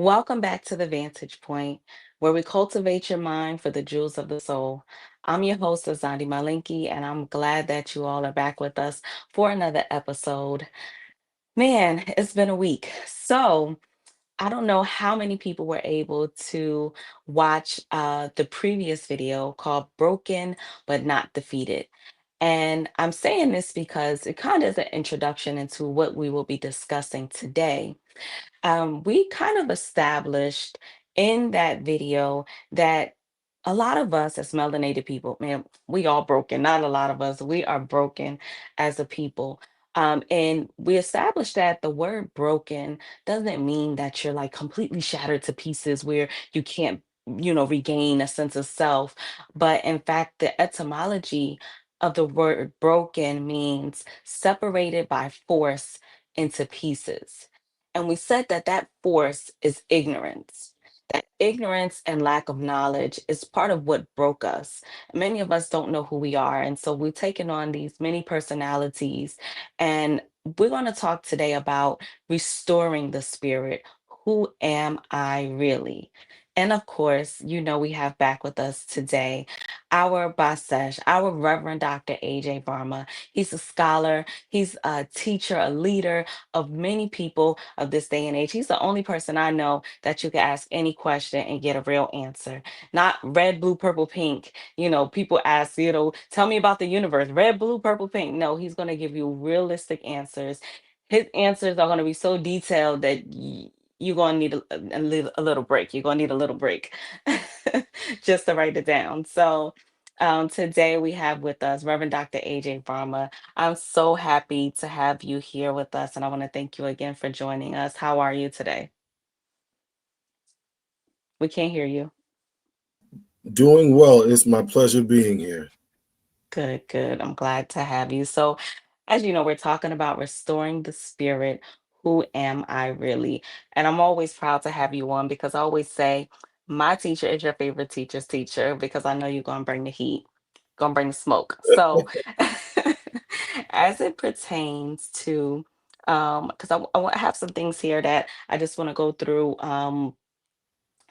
Welcome back to the Vantage Point, where we cultivate your mind for the jewels of the soul. I'm your host, Azadi Malinki, and I'm glad that you all are back with us for another episode. Man, it's been a week. So, I don't know how many people were able to watch the previous video called Broken But Not Defeated. And I'm saying this because it kind of is an introduction into what we will be discussing today. We kind of established in that video that a lot of us as melanated people, man, we all broken. Not a lot of us, we are broken as a people. And we established that the word broken doesn't mean that you're like completely shattered to pieces where you can't, regain a sense of self. But in fact, the etymology of the word broken means separated by force into pieces. And we said that that force is ignorance. That ignorance and lack of knowledge is part of what broke us. Many of us don't know who we are. And so we've taken on these many personalities. And we're going to talk today about restoring the spirit. Who am I really? And of course, we have back with us today our Basesh, our Reverend Dr. AJ Varma. He's a scholar, he's a teacher, a leader of many people of this day and age. He's the only person I know that you can ask any question and get a real answer. Not red, blue, purple, pink. People ask, tell me about the universe, red, blue, purple, pink. No, he's going to give you realistic answers. His answers are going to be so detailed that you're going to need a little break. You're going to need a little break just to write it down. So, today we have with us Reverend Dr. AJ Varma. I'm so happy to have you here with us, and I want to thank you again for joining us. How are you today? We can't hear you. Doing well. It's my pleasure being here. Good, good. I'm glad to have you. So, as you know, we're talking about restoring the spirit. Who am I really? And I'm always proud to have you on because I always say, my teacher is your favorite teacher's teacher because I know you're going to bring the heat, going to bring the smoke. So, as it pertains to, because I have some things here that I just want to go through.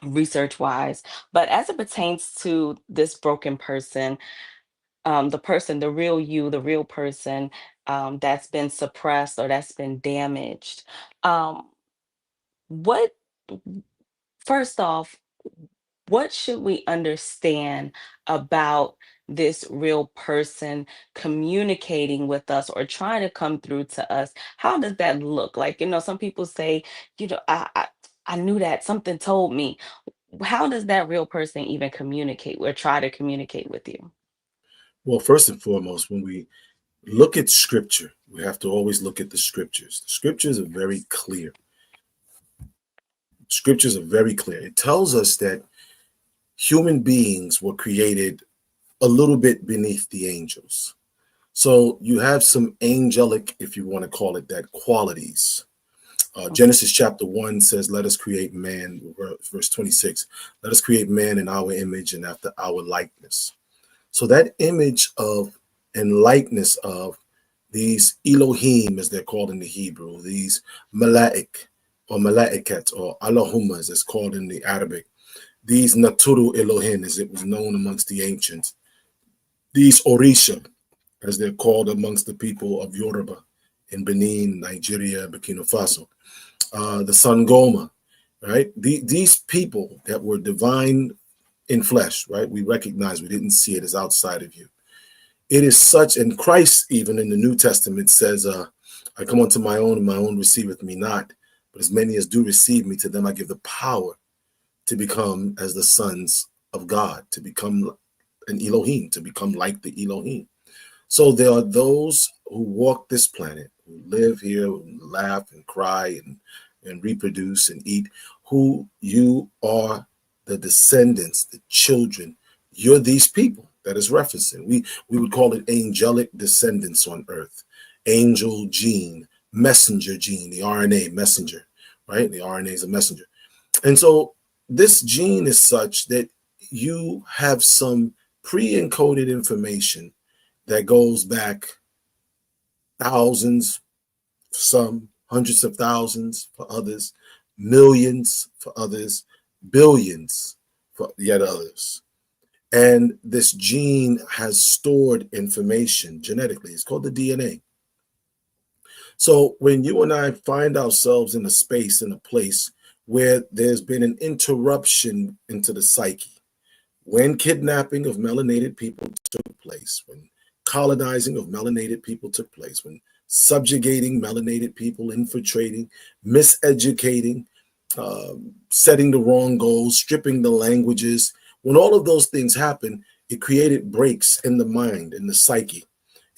Research wise, but as it pertains to this broken person, the person, the real you, the real person, that's been suppressed or that's been damaged, um, what, first off, what should we understand about this real person communicating with us or trying to come through to us? How does that look? Like, some people say, I knew that something told me. How does that real person even communicate or try to communicate with you? Well, first and foremost, when we look at scripture, we have to always look at the scriptures. The scriptures are very clear. Scriptures are very clear. It tells us that human beings were created a little bit beneath the angels. So you have some angelic, if you want to call it that, qualities. Mhm. Genesis chapter 1 says, let us create man, verse 26, let us create man in our image and after our likeness. So that image of and likeness of these Elohim, as they're called in the Hebrew, these Malaik or Malaikat or Allahumma, as it's called in the Arabic, these Naturu Elohim, as it was known amongst the ancients, these Orisha, as they're called amongst the people of Yoruba in Benin, Nigeria, Burkina Faso, the Sangoma, right? These people that were divine in flesh, right? We recognize we didn't see it as outside of you. It is such, and Christ, even in the New Testament, says, I come unto my own, and my own receiveth me not. But as many as do receive me, to them I give the power to become as the sons of God, to become an Elohim, to become like the Elohim. So there are those who walk this planet, who live here, and laugh and cry and reproduce and eat, who you are the descendants, the children. You're these people that is referencing. We would call it angelic descendants on earth. Angel gene, messenger gene, the RNA messenger, right? The RNA is a messenger. And so this gene is such that you have some pre-encoded information that goes back thousands, for some hundreds of thousands for others, millions for others, billions for yet others. And this gene has stored information genetically. It's called the DNA. So when you and I find ourselves in a space, in a place where there's been an interruption into the psyche, when kidnapping of melanated people took place, when colonizing of melanated people took place, when subjugating melanated people, infiltrating, miseducating, setting the wrong goals, stripping the languages, when all of those things happen, it created breaks in the mind, in the psyche.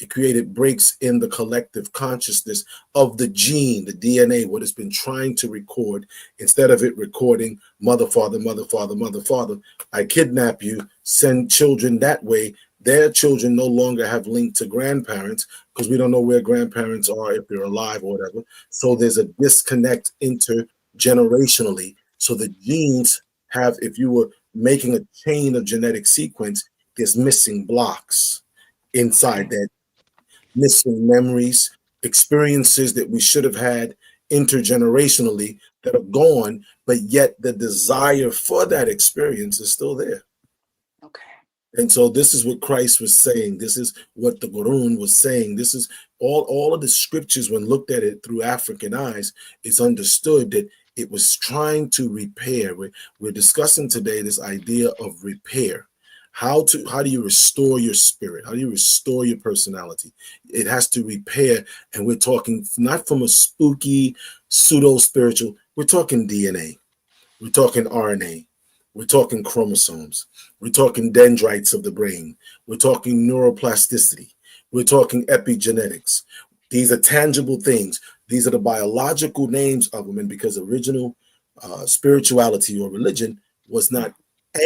It created breaks in the collective consciousness of the gene, the DNA, what has been trying to record. Instead of it recording mother, father, mother, father, mother, father, I kidnap you, send children that way. Their children no longer have linked to grandparents because we don't know where grandparents are, if they're alive or whatever. So there's a disconnect intergenerationally. So the genes have, if you were making a chain of genetic sequence, there's missing blocks inside Okay. that, missing memories, experiences that we should have had intergenerationally that are gone, but yet the desire for that experience is still there. Okay. And so this is what Christ was saying. This is what the Quran was saying. This is all of the scriptures, when looked at it through African eyes, it's understood that it was trying to repair. We're discussing today this idea of repair. How do you restore your spirit? How do you restore your personality? It has to repair. And we're talking not from a spooky pseudo spiritual, we're talking DNA. We're talking RNA. We're talking chromosomes. We're talking dendrites of the brain. We're talking neuroplasticity. We're talking epigenetics. These are tangible things. These are the biological names of them. And because original spirituality or religion was not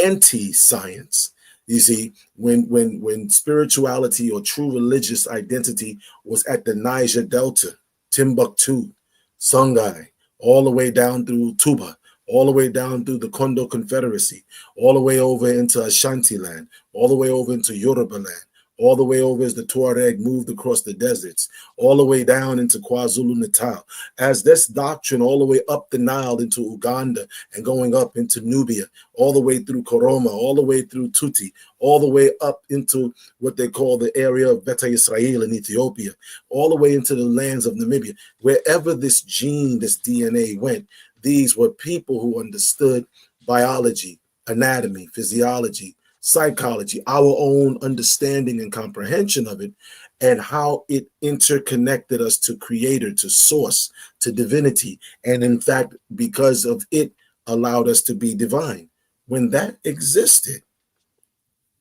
anti-science. You see, when spirituality or true religious identity was at the Niger Delta, Timbuktu, Songhai, all the way down through Tuba, all the way down through the Kondo Confederacy, all the way over into Ashanti land, all the way over into Yoruba land, all the way over as the Tuareg moved across the deserts, all the way down into KwaZulu Natal. As this doctrine all the way up the Nile into Uganda and going up into Nubia, all the way through Koroma, all the way through Tuti, all the way up into what they call the area of Beta Israel in Ethiopia, all the way into the lands of Namibia. Wherever this gene, this DNA went, these were people who understood biology, anatomy, physiology, psychology, our own understanding and comprehension of it, and how it interconnected us to creator, to source, to divinity. And in fact, because of it, allowed us to be divine. When that existed,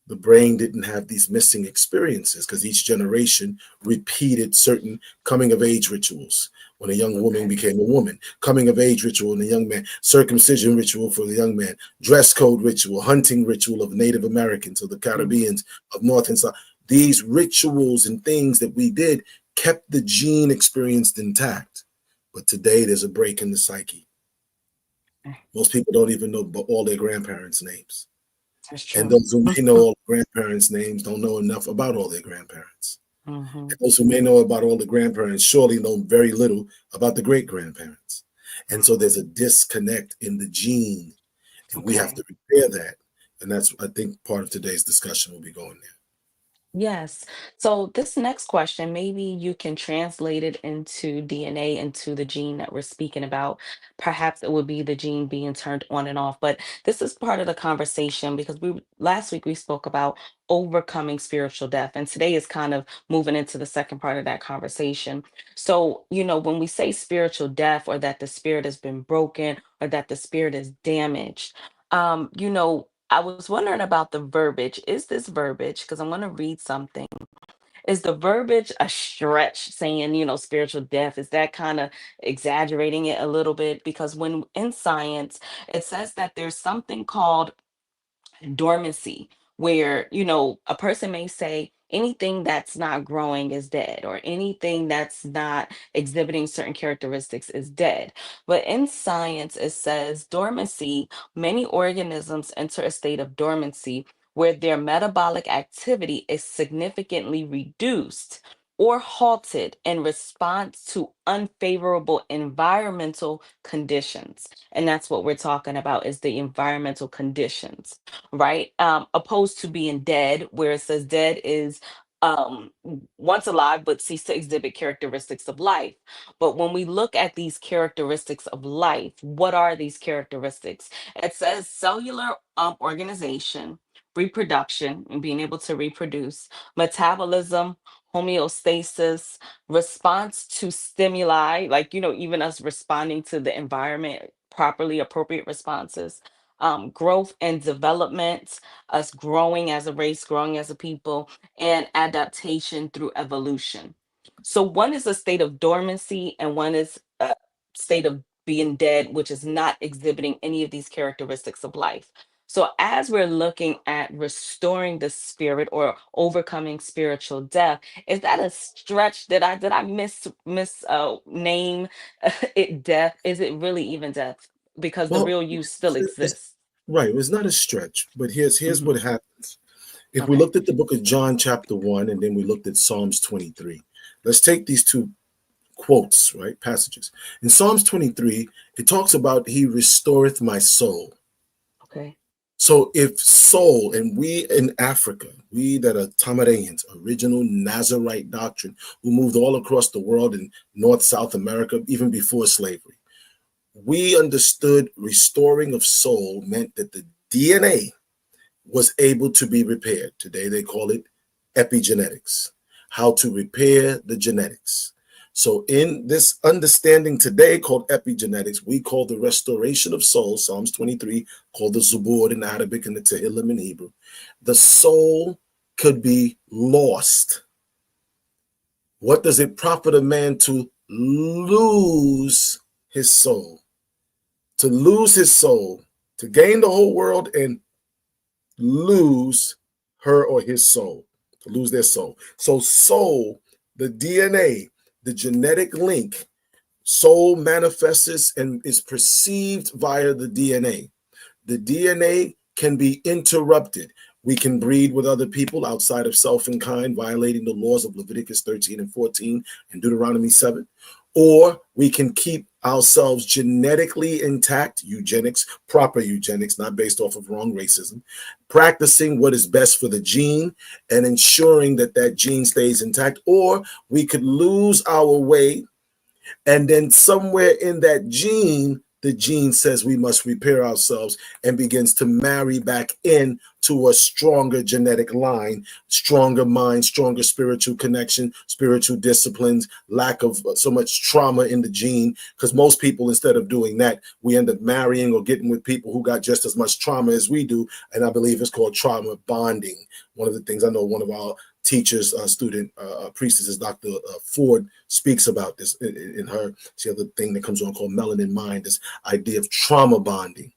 the brain didn't have these missing experiences because each generation repeated certain coming of age rituals. When a young woman Okay. became a woman, coming of age ritual in a young man, circumcision ritual for the young man, dress code ritual, hunting ritual of Native Americans or the Mhm. Caribbeans of North and South. These rituals and things that we did kept the gene experience intact. But today there's a break in the psyche. Most people don't even know all their grandparents' names. That's And true. those who may know all the grandparents' names don't know enough about all their grandparents. Hmm. And those who may know about all the grandparents surely know very little about the great grandparents. And so there's a disconnect in the gene, and we have Okay. to repair that. And that's, I think, part of today's discussion will be going there. Yes. So this next question, maybe you can translate it into DNA, into the gene that we're speaking about. Perhaps it would be the gene being turned on and off. But this is part of the conversation because we last week we spoke about overcoming spiritual death, and today is kind of moving into the second part of that conversation. So, when we say spiritual death or that the spirit has been broken or that the spirit is damaged, I was wondering about the verbiage. Is this verbiage, because I'm going to read something, is the verbiage a stretch saying, spiritual death? Is that kind of exaggerating it a little bit? Because when in science, it says that there's something called dormancy, where a person may say anything that's not growing is dead, or anything that's not exhibiting certain characteristics is dead. But in science it says dormancy, many organisms enter a state of dormancy where their metabolic activity is significantly reduced, or halted in response to unfavorable environmental conditions. And that's what we're talking about, is the environmental conditions, right? Opposed to being dead, where it says dead is once alive but cease to exhibit characteristics of life. But when we look at these characteristics of life, what are these characteristics? It says cellular organization, reproduction, and being able to reproduce, metabolism, homeostasis, response to stimuli, like, even us responding to the environment properly, appropriate responses, growth and development, us growing as a race, growing as a people, and adaptation through evolution. So one is a state of dormancy, and one is a state of being dead, which is not exhibiting any of these characteristics of life. So as we're looking at restoring the spirit or overcoming spiritual death, is that a stretch? Did I name it death? Is it really even death? Because the Well, real you still it's exists. right. It's not a stretch, but here's Mhm. what happens. If we Okay. looked at the book of John, chapter 1, and then we looked at Psalms 23, let's take these two quotes, right? Passages. In Psalms 23, it talks about he restoreth my soul. Okay. So if soul, and we in Africa, we that are Tamareans, original Nazarite doctrine, who moved all across the world in North, South America, even before slavery, we understood restoring of soul meant that the DNA was able to be repaired. Today they call it epigenetics, how to repair the genetics. So, in this understanding today called epigenetics, we call the restoration of soul, Psalms 23, called the Zabur in Arabic and the Tehillim in Hebrew. The soul could be lost. What does it profit a man to lose his soul? To lose his soul, to gain the whole world and lose her or his soul, to lose their soul. So, soul, the DNA, the genetic link, soul manifests and is perceived via the DNA. The DNA can be interrupted. We can breed with other people outside of self and kind, violating the laws of Leviticus 13 and 14 and Deuteronomy 7. Or we can keep ourselves genetically intact, eugenics, proper eugenics, not based off of wrong racism, practicing what is best for the gene and ensuring that that gene stays intact. Or we could lose our way, and then somewhere in that gene, the gene says we must repair ourselves and begins to marry back in to a stronger genetic line, stronger mind, stronger spiritual connection, spiritual disciplines, lack of so much trauma in the gene. Because most people, instead of doing that, we end up marrying or getting with people who got just as much trauma as we do. And I believe it's called trauma bonding. One of the things I know one of our teachers, student, priestess, Dr. Ford, speaks about this in her. She has a thing that comes on called Melanin Mind, this idea of trauma bonding.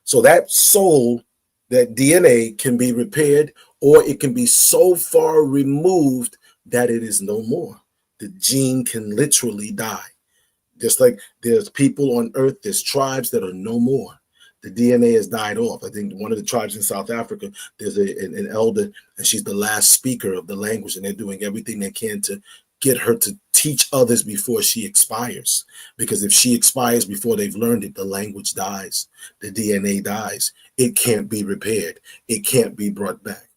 So that soul, that DNA can be repaired, or it can be so far removed that it is no more. The gene can literally die. Just like there's people on earth, there's tribes that are no more. The DNA has died off. I think one of the tribes in South Africa, there's an elder, and she's the last speaker of the language, and they're doing everything they can to get her to teach others before she expires. Because if she expires before they've learned it, the language dies, the DNA dies. It can't be repaired. It can't be brought back.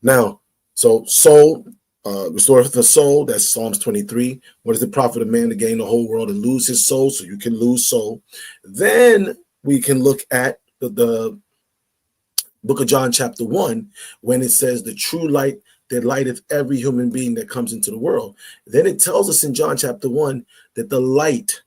Now, so soul, restore the soul, that's Psalms 23. What is the profit of man to gain the whole world and lose his soul? So you can lose soul. Then we can look at the book of John, chapter 1, when it says the true light that lighteth every human being that comes into the world. Then it tells us in John chapter 1 that the light,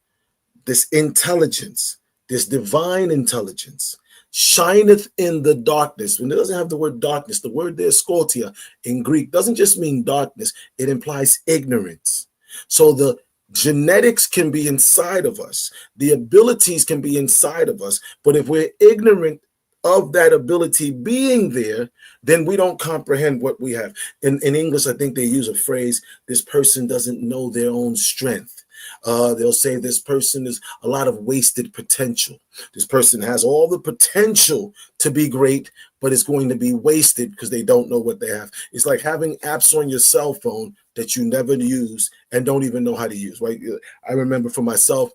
this intelligence, this divine intelligence, shineth in the darkness. When it doesn't have the word darkness, the word there, scotia, in Greek, doesn't just mean darkness, it implies ignorance. So the genetics can be inside of us, the abilities can be inside of us, but if we're ignorant of that ability being there, then we don't comprehend what we have. In English, I think they use a phrase, this person doesn't know their own strength. They'll say this person is a lot of wasted potential. This person has all the potential to be great, but it's going to be wasted because they don't know what they have. It's like having apps on your cell phone that you never use and don't even know how to use, right? I remember for myself,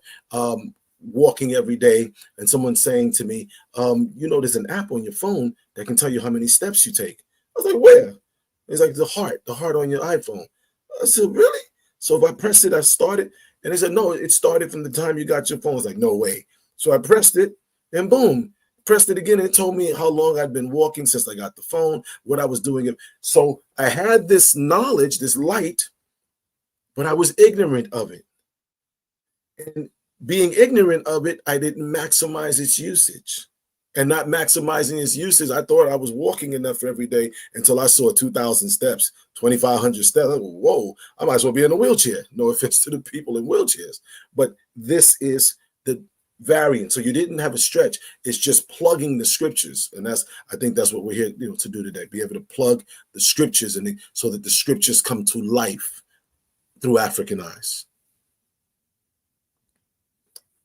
walking every day and someone saying to me, there's an app on your phone that can tell you how many steps you take. I was like, where? It's like the heart on your iPhone. I said, really? So if I pressed it, I started. And they said, no, it started from the time you got your phone. I was like, no way. So I pressed it and boom, pressed it again. And it told me how long I'd been walking since I got the phone, what I was doing. So I had this knowledge, this light, but I was ignorant of it. And being ignorant of it, I didn't maximize its usage. And not maximizing its usage, I thought I was walking enough every day until I saw 2,000 steps, 2,500 steps. I go, whoa, I might as well be in a wheelchair. No offense to the people in wheelchairs. But this is the variant. So you didn't have a stretch. It's just plugging the scriptures. And I think that's what we're here to do today, be able to plug the scriptures so that the scriptures come to life through African eyes.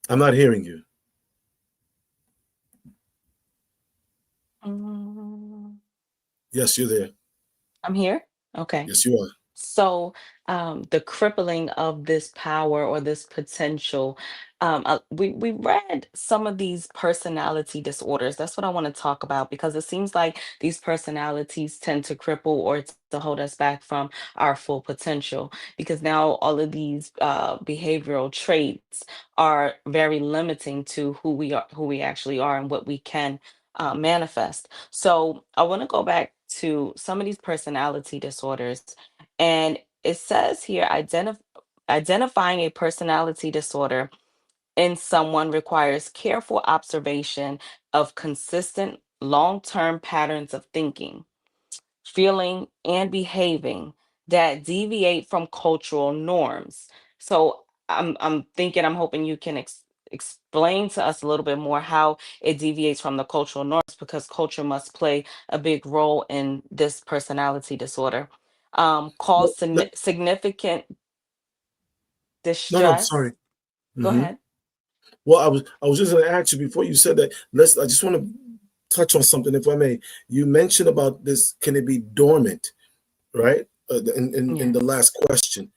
I'm not hearing you. Mm, Yes, you're there. I'm here. Okay. Yes, you are. So, the crippling of this power or this potential, we read some of these personality disorders. That's what I want to talk about because it seems like these personalities tend to cripple or to hold us back from our full potential. Because now all of these behavioral traits are very limiting to who we are, who we actually are, and what we can manifest. So, I want to go back to some of these personality disorders and it says here identifying a personality disorder in someone requires careful observation of consistent long term patterns of thinking, feeling, and behaving that deviate from cultural norms. So I'm thinking, I'm hoping you can explain to us a little bit more how it deviates from the cultural norms because culture must play a big role in this personality disorder. Well, Cause significant no, sorry. distress. Go Hmm. ahead. Well, I was just going to ask you before you said that. I just want to touch on something, if I may. You mentioned about this. Can it be dormant? Right? In the Yes. last question,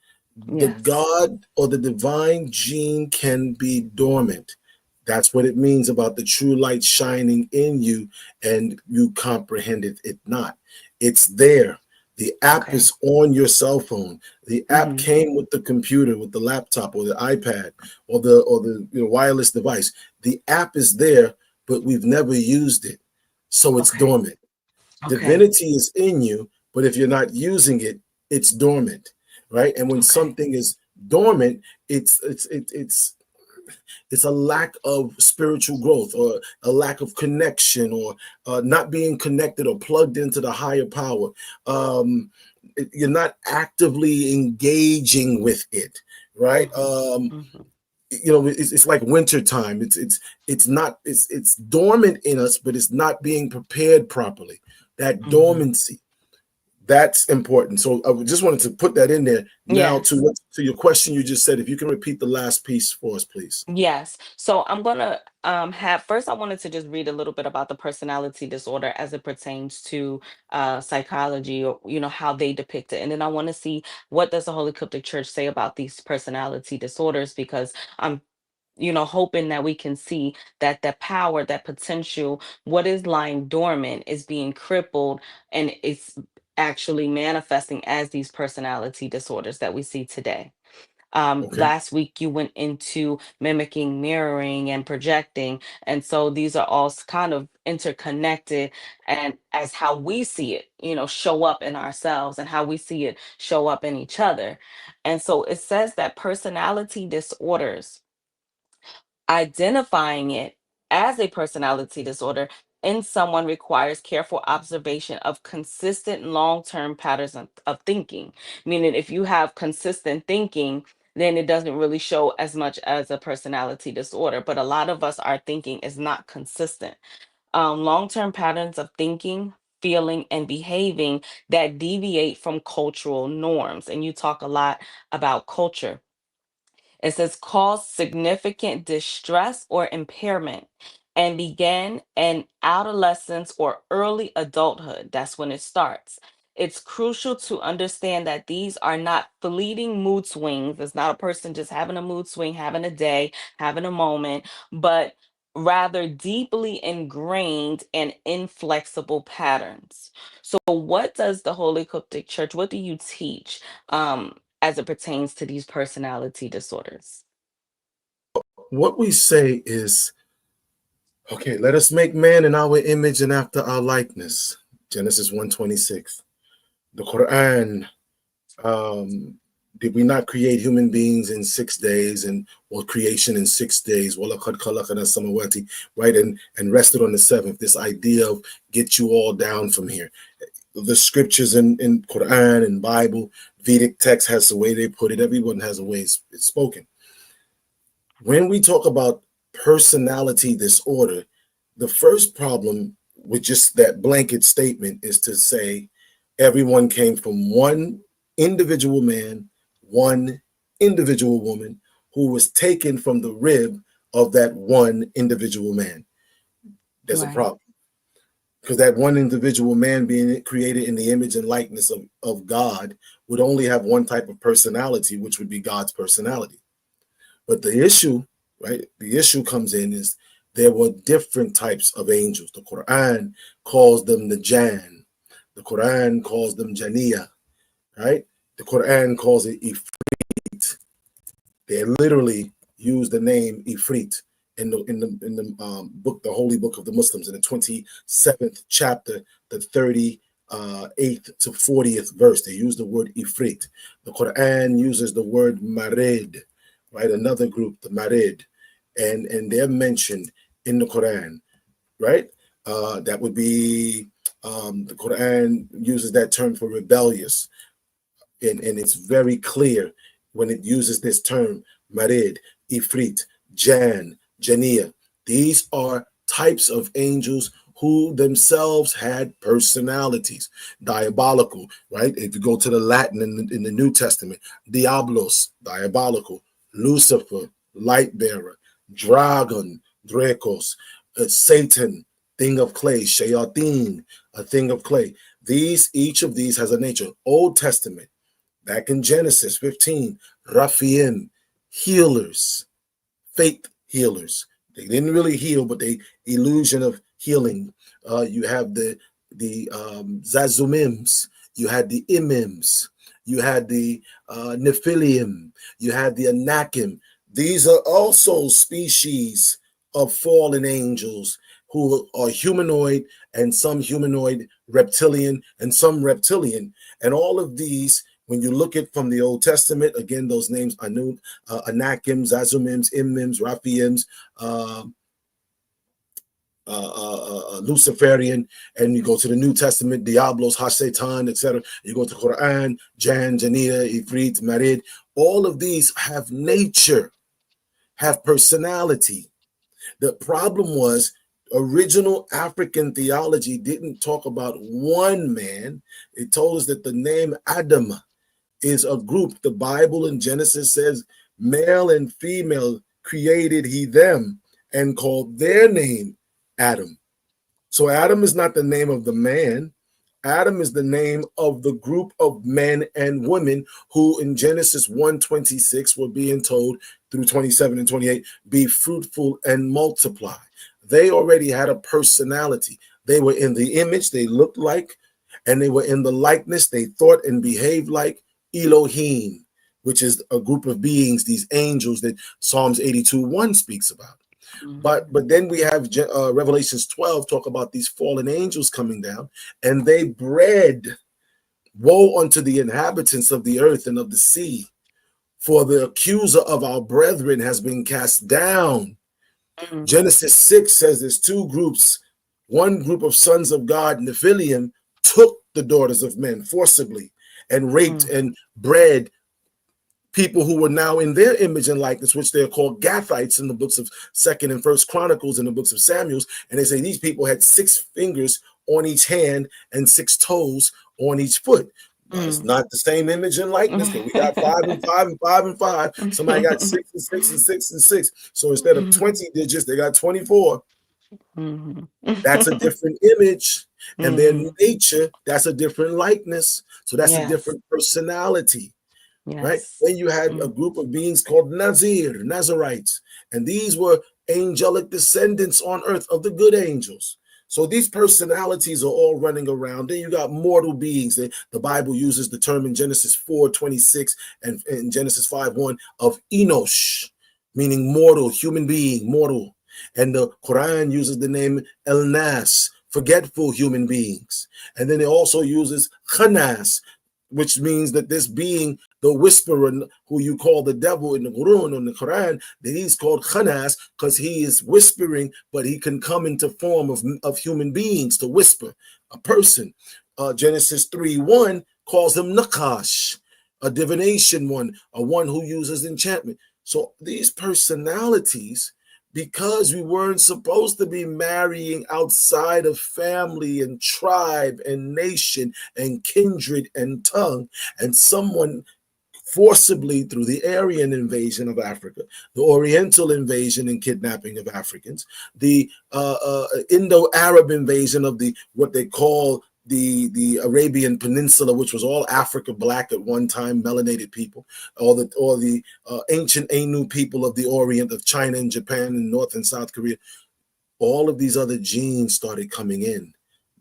the Yes. God or the divine gene can be dormant. That's what it means about the true light shining in you, and you comprehended it not. It's there. The app Okay. is on your cell phone. The app Hmm. came with the computer, with the laptop, or the iPad, or the wireless device. The app is there, but we've never used it, so it's Okay. dormant. Okay. Divinity is in you, but if you're not using it, it's dormant, right? And when Okay. something is dormant, it's a lack of spiritual growth, or a lack of connection, or not being connected or plugged into the higher power. You're not actively engaging with it, right? Hmm. Hmm. It's like winter time. It's dormant in us, but it's not being prepared properly. That Hmm. dormancy, that's important. So I just wanted to put that in there. Now Yes. to your question you just said, if you can repeat the last piece for us, please. Yes. So I'm gonna have first I wanted to just read a little bit about the personality disorder as it pertains to psychology or how they depict it. And then I want to see what does the Holy Coptic Church say about these personality disorders because I'm hoping that we can see that the power, that potential, what is lying dormant is being crippled and it's actually manifesting as these personality disorders that we see today. Okay. Last week you went into mimicking, mirroring, and projecting. And so these are all kind of interconnected and as how we see it, show up in ourselves and how we see it show up in each other. And so it says that personality disorders, identifying it as a personality disorder in someone requires careful observation of consistent long-term patterns of thinking. Meaning, if you have consistent thinking, then it doesn't really show as much as a personality disorder. But a lot of us, our thinking is not consistent. Long-term patterns of thinking, feeling, and behaving that deviate from cultural norms. And you talk a lot about culture. It says cause significant distress or impairment. and begin in adolescence or early adulthood. That's when it starts. It's crucial to understand that these are not fleeting mood swings. It's not a person just having a mood swing, having a day, having a moment, but rather deeply ingrained and inflexible patterns. So, what does the Holy Coptic Church, what do you teach as it pertains to these personality disorders? What we say is, okay, let us make man in our image and after our likeness. Genesis 1:26. The Quran, um, did we not create human beings in 6 days and or creation in 6 days? وَلَقَدْ خَلَقْنَا السَّمَاوَاتِ, right? And rested on the seventh. This idea of get you all down from here. The scriptures in Quran and Bible, Vedic text has the way they put it. Everyone has a way it's spoken. When we talk about personality disorder, the first problem with just that blanket statement is to say everyone came from one individual man, one individual woman who was taken from the rib of that one individual man. There's a Right. problem because that one individual man being created in the image and likeness of God would only have one type of personality, which would be God's personality. But the issue, right? The issue comes in is there were different types of angels. The Quran calls them the Jan. The Quran calls them Jania, right? The Quran calls it Ifrit. They literally use the name Ifrit in the book, the holy book of the Muslims, in the 27th chapter, the 38th to 40th verse. They use the word Ifrit. The Quran uses the word Marid, right? Another group, the Marid, and they're mentioned in the Quran, right? That would be the Quran uses that term for rebellious, and it's very clear when it uses this term, Marid, Ifrit, Jan, Jania. These are types of angels who themselves had personalities, diabolical, right? If you go to the Latin in the New Testament, Diablos, diabolical, Lucifer, light bearer, dragon, Dracos, Satan, thing of clay, Shayatin, a thing of clay. Each of these has a nature. Old Testament, back in Genesis 15, Raphaim, healers, faith healers. They didn't really heal, but they illusion of healing. You have the Zazumims, you had the Imims, you had the Nephilim, you had the Anakim. These are also species of fallen angels who are humanoid, and some humanoid reptilian, and some reptilian. And all of these, when you look at from the Old Testament, again, those names, Anakim, Zazumims, Imims, Raphaims, Luciferian, and you go to the New Testament, Diablos, Hasatan, etc. You go to Quran, Jan, Jania, Ifrit, Marid. All of these have nature, have personality. The problem was original African theology didn't talk about one man. It told us that the name Adam is a group. The Bible in Genesis says male and female created he them and called their name Adam. So Adam is not the name of the man. Adam is the name of the group of men and women who in Genesis 1:26 were being told through 27 and 28, be fruitful and multiply. They already had a personality. They were in the image, they looked like, and they were in the likeness, they thought and behaved like Elohim, which is a group of beings, these angels that Psalms 82:1 speaks about. But then we have Revelations 12 talk about these fallen angels coming down, and they bred woe unto the inhabitants of the earth and of the sea, for the accuser of our brethren has been cast down. Mm. Genesis 6 says there's two groups. One group of sons of God, Nephilim, took the daughters of men forcibly and raped and bred people who were now in their image and likeness, which they're called Gathites in the books of Second and First Chronicles and the books of Samuel's. And they say these people had 6 fingers on each hand and 6 toes on each foot. It's not the same image and likeness because we got 5 and 5 and 5 and 5. Somebody got 6 and 6 and 6 and 6. So instead of 20 digits, they got 24. Mhm. That's a different image. And then Mhm. nature, that's a different likeness. So that's a Yes. different personality, right? Yes. Then you had a Mm. group of beings called Nazarites, and these were angelic descendants on earth of the good angels. So these personalities are all running around. Then you got mortal beings. The Bible uses the term in Genesis 4:26 and in Genesis 5:1 of Enosh, meaning mortal, human being, mortal. And the Quran uses the name El Nas, forgetful human beings. And then it also uses Khanas, which means that this being, the whisperer, who you call the devil in the Quran, that he's called Khanas because he is whispering, but he can come into form of human beings to whisper, a person. Genesis 3:1 calls him Nakash, a divination one, a one who uses enchantment. So these personalities, because we weren't supposed to be marrying outside of family and tribe and nation and kindred and tongue, and someone forcibly through the Aryan invasion of Africa, the Oriental invasion and kidnapping of Africans, the Indo-Arab invasion of the what they call the Arabian Peninsula, which was all Africa black at one time, melanated people, or the ancient Ainu people of the Orient of China and Japan and North and South Korea. All of these other genes started coming in,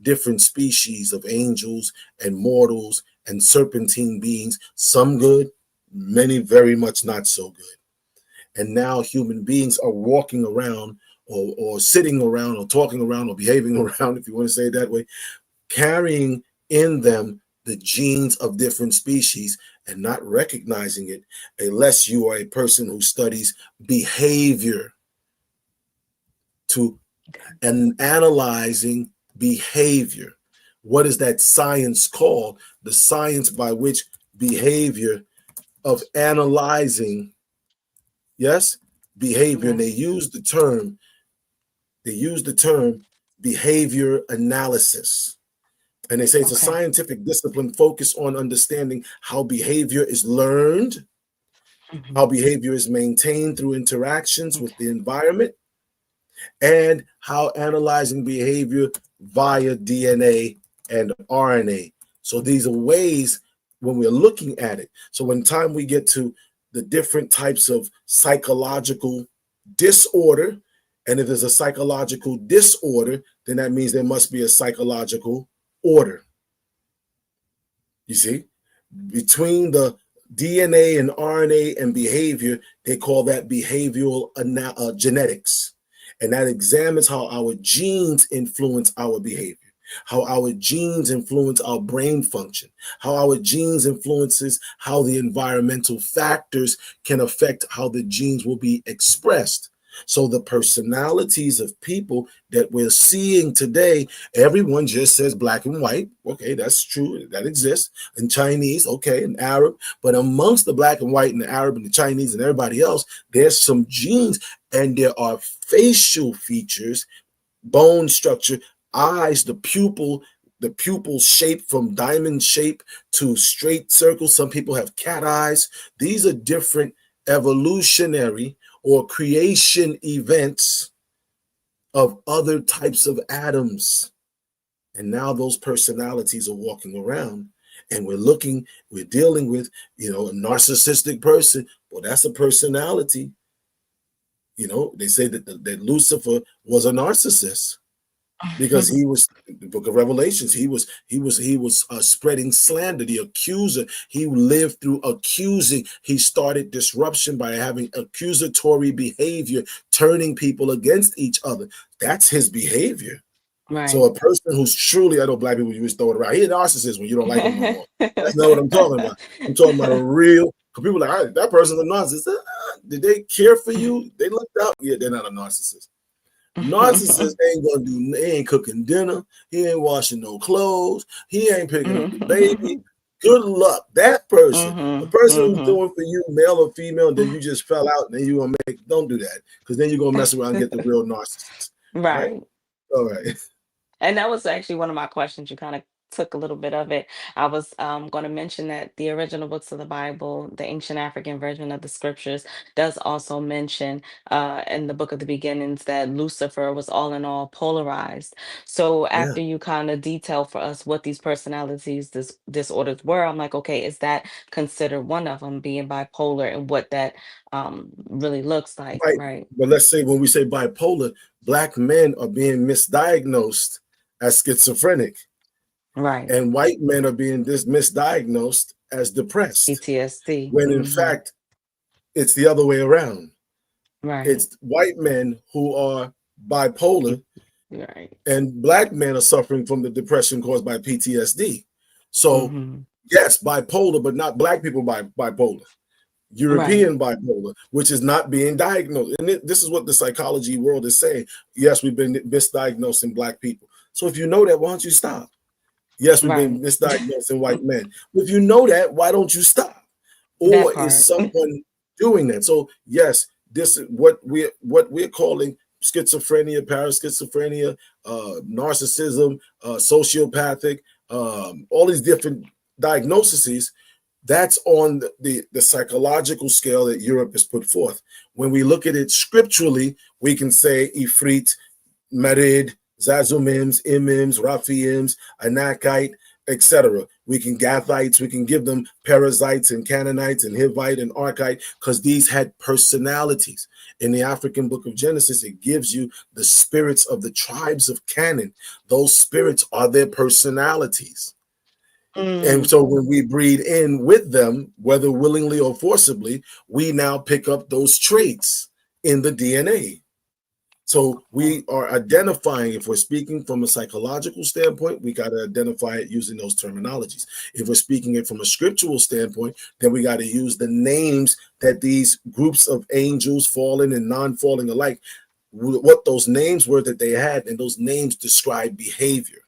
different species of angels and mortals and serpentine beings, some good, many very much not so good. And now human beings are walking around or sitting around or talking around or behaving around, if you want to say it that way, carrying in them the genes of different species and not recognizing it unless you are a person who studies behavior to Okay. and analyzing behavior. What is that science called? The science by which behavior of analyzing, yes, behavior. And Yes. they use the term behavior analysis. And they say it's a Okay. scientific discipline focused on understanding how behavior is learned, how Mhm. behavior is maintained through interactions with Okay. the environment, and how analyzing behavior via DNA and RNA. So these are ways when we're looking at it. So when time we get to the different types of psychological disorder, and if there's a psychological disorder, then that means there must be a psychological order. You see, between the DNA and RNA and behavior, they call that behavioral genetics. And that examines how our genes influence our behavior, how our genes influence our brain function, how our genes influences how the environmental factors can affect how the genes will be expressed. So the personalities of people that we're seeing today, everyone just says black and white. Okay, that's true. That exists. And Chinese, okay, and Arab. But amongst the black and white and the Arab and the Chinese and everybody else, there's some genes and there are facial features, bone structure, eyes, the pupil shape from diamond shape to straight circles. Some people have cat eyes. These are different evolutionary or creation events of other types of atoms. And now those personalities are walking around and we're dealing with, a narcissistic person. Well, that's a personality. They say that Lucifer was a narcissist because he was the book of Revelations. He was spreading slander, the accuser. He lived through accusing. He started disruption by having accusatory behavior, turning people against each other. That's his behavior. So Right. a person who's truly, I know black people, you just throw it around. He's a narcissist when you don't like him no more. That's not what I'm talking about. I'm talking about a real, because people are like, that person's a narcissist. Did they care for you? They looked out. Yeah, they're not a narcissist. A narcissist ain't gonna do. He ain't cooking dinner. He ain't washing no clothes. He ain't picking up the baby. Good luck. That person, the Mhm. person who's Mhm. doing for you, male or female, and then you just fell out, and then you gonna make. Don't do that, because then you're gonna mess around and get the real narcissist. Right? Right. All right. And that was actually one of my questions. You kind of took a little bit of it. I was going to mention that the original books of the Bible, the ancient African version of the scriptures, does also mention in the book of the beginnings that Lucifer was all in all polarized. So Yeah. after you kind of detail for us what these personalities disorders were, I'm like, okay, is that considered one of them being bipolar and what that really looks like, Right. right? But let's say when we say bipolar, black men are being misdiagnosed as schizophrenic, Right. and white men are being misdiagnosed as depressed, PTSD. when in fact it's the other way around. Right. It's white men who are bipolar, Right. and black men are suffering from the depression caused by PTSD. So, Hmm. yes, bipolar, but not black people bipolar. Right. European bipolar, which is not being diagnosed. And this is what the psychology world is saying. Yes, we've been misdiagnosing black people. So if you know that, why don't you stop? Yes, we've been Right. misdiagnosing white men. If you know that, why don't you stop? That Or is part. someone doing that? So yes, this is what we're calling schizophrenia, paraschizophrenia, narcissism, sociopathic, all these different diagnoses. That's on the psychological scale that Europe has put forth. When we look at it scripturally, we can say Ifrit, Merid, Zazumims, Imims, Raphiims, Anakite, etc. We can Gathites, we can give them Perizzites and Canaanites and Hivite and Archite because these had personalities. In the African book of Genesis, it gives you the spirits of the tribes of Canaan. Those spirits are their personalities. And Mm, so when we breed in with them, whether willingly or forcibly, we now pick up those traits in the DNA. So okay. we are identifying, if we're speaking from a psychological standpoint, we got to identify it using those terminologies. If we're speaking it from a scriptural standpoint, then we got to use the names that these groups of angels, fallen and non-falling alike, what those names were that they had, and those names describe behavior.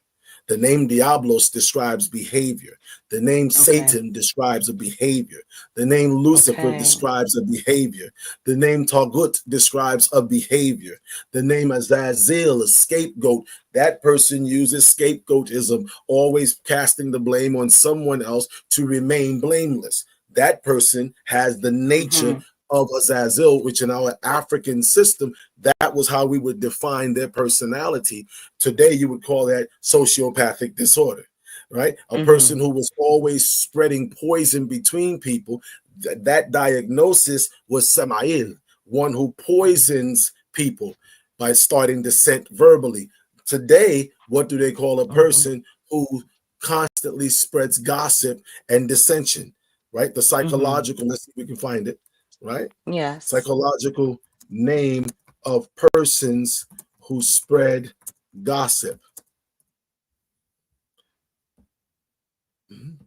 The name Diablos describes behavior. The name Okay. Satan describes a behavior. The name Lucifer Okay. describes a behavior. The name Tagut describes a behavior. The name Azazel, a scapegoat. That person uses scapegoatism, always casting the blame on someone else to remain blameless. That person has the nature Hmm. of Azazel, which in our African system, that was how we would define their personality. Today, you would call that sociopathic disorder, right? A person Hmm. who was always spreading poison between people. That diagnosis was Samael, one who poisons people by starting dissent verbally. Today, what do they call a Hmm. person who constantly spreads gossip and dissension, right? The Hmm. psychological, let's see if we can find it, right? Yes. Psychological name of persons who spread gossip. Mhm.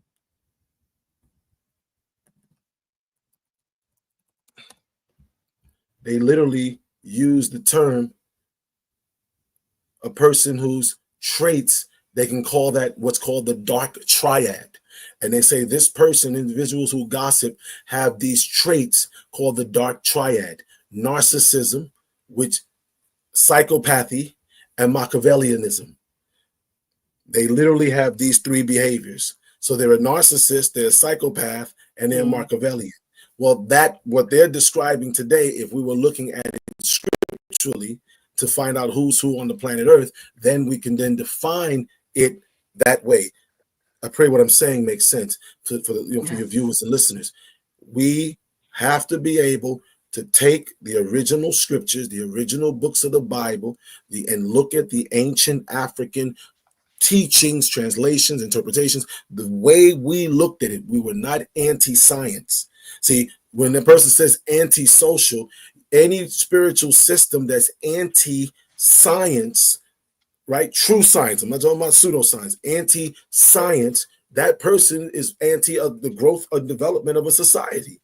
They literally use the term a person whose traits, they can call that what's called the dark triad. And they say this person, individuals who gossip, have these traits called the dark triad: narcissism, which psychopathy, and Machiavellianism. They literally have these three behaviors. So they're a narcissist, they're a psychopath, and they're Mm. Machiavellian. Well, that what they're describing today, if we were looking at it scripturally to find out who's who on the planet Earth, then we can then define it that way. I pray what I'm saying makes sense for your Yes. viewers and listeners. We have to be able to take the original scriptures, the original books of the Bible, and look at the ancient African teachings, translations, interpretations. The way we looked at it, we were not anti-science. See, when the person says anti-social, any spiritual system that's anti-science, right? True science. I'm not talking about pseudoscience. Anti-science. That person is anti of the growth or development of a society.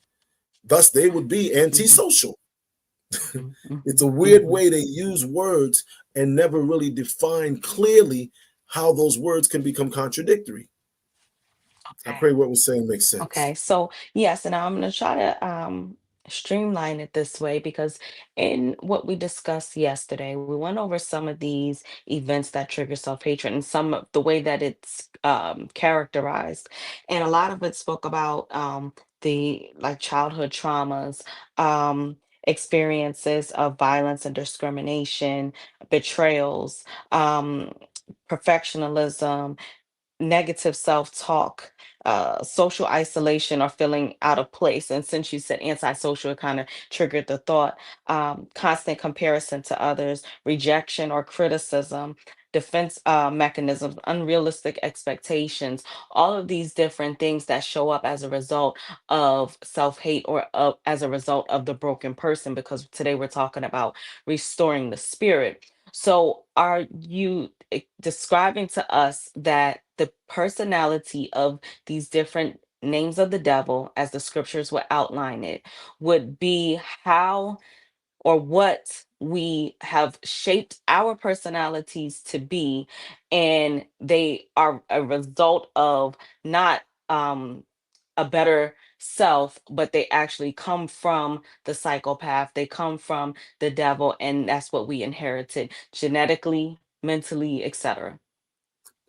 Thus, they would be Hmm. anti-social. It's Hmm. a weird Hmm. way they use words and never really define clearly how those words can become contradictory. I Okay. pray what we're saying makes sense. Okay, so yes, and I'm going to try to streamline it this way because in what we discussed yesterday, we went over some of these events that trigger self-hatred and some of the way that it's characterized, and a lot of it spoke about the like childhood traumas, um, experiences of violence and discrimination, betrayals, um, perfectionism, negative self-talk, social isolation or feeling out of place. And since you said antisocial, it kind of triggered the thought. Constant comparison to others, rejection or criticism, defense mechanisms, unrealistic expectations, all of these different things that show up as a result of self-hate or as a result of the broken person, because today we're talking about restoring the spirit. So, are you describing to us that the personality of these different names of the devil, as the scriptures would outline it, would be how or what we have shaped our personalities to be, and they are a result of not a better self, but they actually come from the psychopath, they come from the devil, and that's what we inherited genetically, mentally, etc.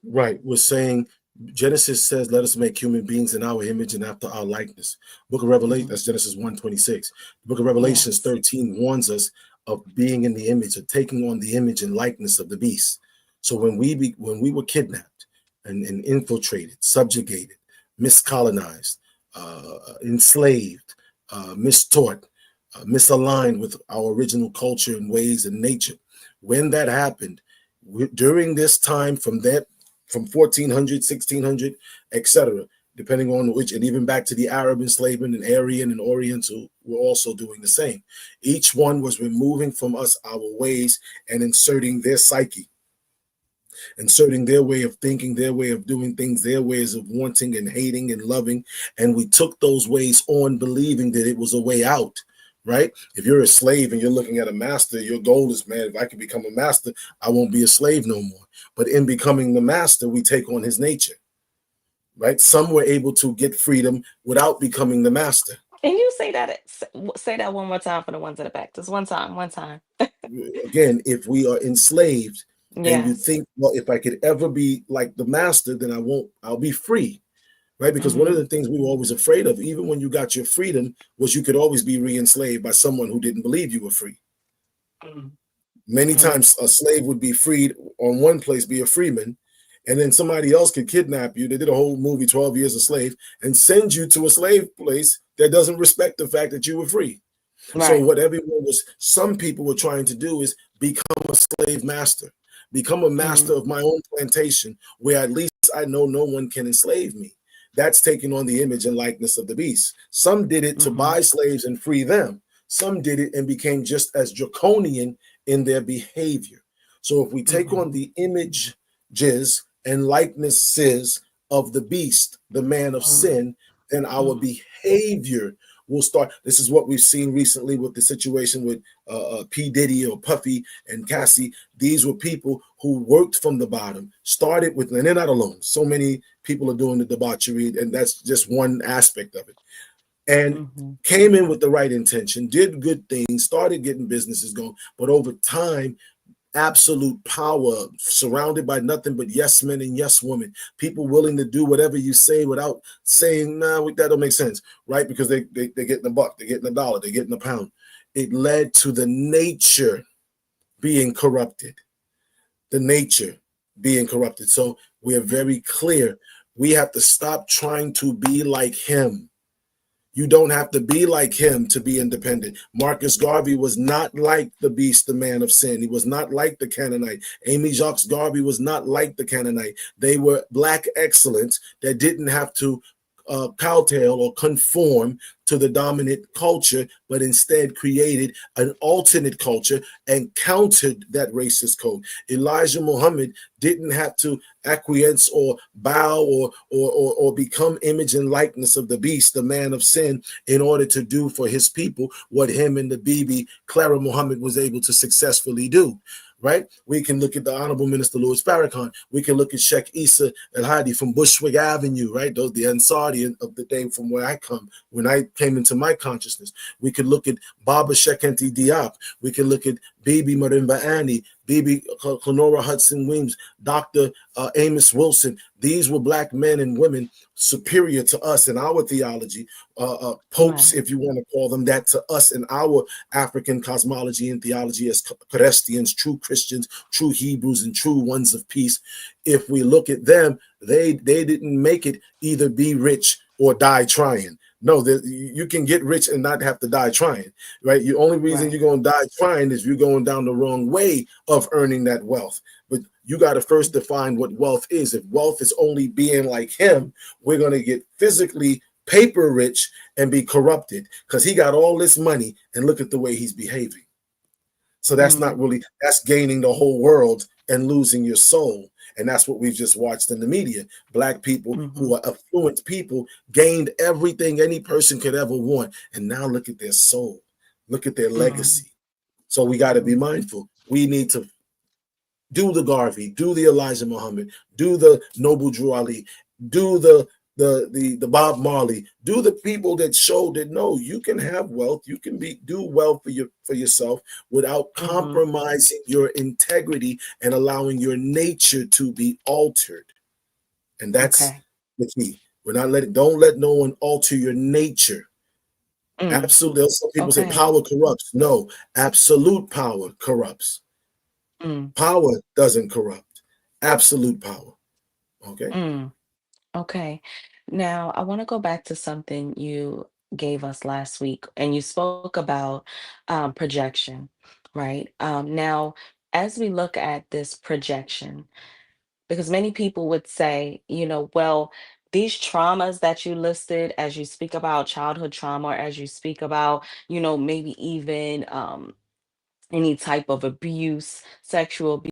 Right. We're saying Genesis says, let us make human beings in our image and after our likeness. Book of Revelation, Mhm. that's Genesis 1:26. The book of Revelations Yes. 13 warns us of being in the image, of taking on the image and likeness of the beast. So when we were kidnapped and infiltrated, subjugated, miscolonized, enslaved, mistaught, misaligned with our original culture and ways and nature, when that happened, during this time from 1400, 1600, etc., depending on which, and even back to the Arab enslavement and Aryan and Oriental were also doing the same. Each one was removing from us our ways and inserting their psyche, inserting their way of thinking, their way of doing things, their ways of wanting and hating and loving. And we took those ways on, believing that it was a way out. Right? If you're a slave and you're looking at a master, your goal is, man, if I can become a master, I won't be a slave no more. But in becoming the master, we take on his nature. Right? Some were able to get freedom without becoming the master. Can you say that say that one more time for the ones in the back? Just one time. Again, if we are enslaved and you Yes. think, well, if I could ever be like the master, then I'll be free. Right? Because one of Hmm. the things we were always afraid of, even when you got your freedom, was you could always be re-enslaved by someone who didn't believe you were free. Many Hmm. times a slave would be freed on one place, be a freeman, and then somebody else could kidnap you. They did a whole movie, 12 Years a Slave, and send you to a slave place that doesn't respect the fact that you were free. So Right. what some people were trying to do is become a slave master, become a master Hmm. of my own plantation, where at least I know no one can enslave me. That's taking on the image and likeness of the beast. Some did it to Hmm. buy slaves and free them. Some did it and became just as draconian in their behavior. So if we take Hmm. on the images and likenesses of the beast, the man of Hmm. sin, then our behavior will start. This is what we've seen recently with the situation with P. Diddy or Puffy and Cassie. These were people who worked from the bottom, started with, and they're not alone. So many people are doing the debauchery, and that's just one aspect of it. And Hmm. came in with the right intention, did good things, started getting businesses going, but over time absolute power, surrounded by nothing but yes men and yes women, people willing to do whatever you say without saying, nah, that don't make sense, right? Because they're getting a buck, they're getting a dollar, they're getting a pound. It led to the nature being corrupted, the nature being corrupted. So we are very clear. We have to stop trying to be like him. You don't have to be like him to be independent. Marcus Garvey was not like the beast, the man of sin. He was not like the Canaanite. Amy Jacques Garvey was not like the Canaanite. They were black excellence that didn't have to kowtow or conform to the dominant culture, but instead created an alternate culture and countered that racist code. Elijah Muhammad didn't have to acquiesce or bow or become image and likeness of the beast, the man of sin, in order to do for his people what him and the Bibi Clara Muhammad was able to successfully do. Right? We can look at the Honorable Minister Louis Farrakhan. We can look at Sheikh Issa El Hadi from Bushwick Avenue, right? Those the Ansari of the day from where I come, when I came into my consciousness. We could look at Baba Shekenti Diop. We can look at Bibi Marimba Annie, B.B. Clenora Hudson Weems, Dr. Amos Wilson. These were black men and women superior to us in our theology, popes, Right. if you want to call them that, to us in our African cosmology and theology as Christians, true Christians, true Hebrews, and true ones of peace. If we look at them, they didn't make it either be rich or die trying. No, you can get rich and not have to die trying, right? The only reason Right. you're going to die trying is you're going down the wrong way of earning that wealth. But you got to first define what wealth is. If wealth is only being like him, we're going to get physically paper rich and be corrupted because he got all this money and look at the way he's behaving. So that's not Mm, really, that's gaining the whole world and losing your soul. And that's what we've just watched in the media. Black people mm-hmm. who are affluent people gained everything any person could ever want. And now look at their soul. Look at their Mm, legacy. So we got to be mm, mindful. We need to do the Garvey, do the Elijah Muhammad, do the Noble Drew Ali, do the Bob Marley, do the people that show that no, you can have wealth, you can do well for yourself without mm-hmm. compromising your integrity and allowing your nature to be altered. And that's Okay. the key. We're not letting don't let no one alter your nature. Mm, Absolutely. Some people say okay. power corrupts. No, absolute power corrupts. Mm, Power doesn't corrupt. Absolute power. Okay. mm, okay. Now, I want to go back to something you gave us last week, and you spoke about projection, right? Now, as we look at this projection, because many people would say, well, these traumas that you listed, as you speak about childhood trauma, or as you speak about, maybe even any type of abuse, sexual abuse,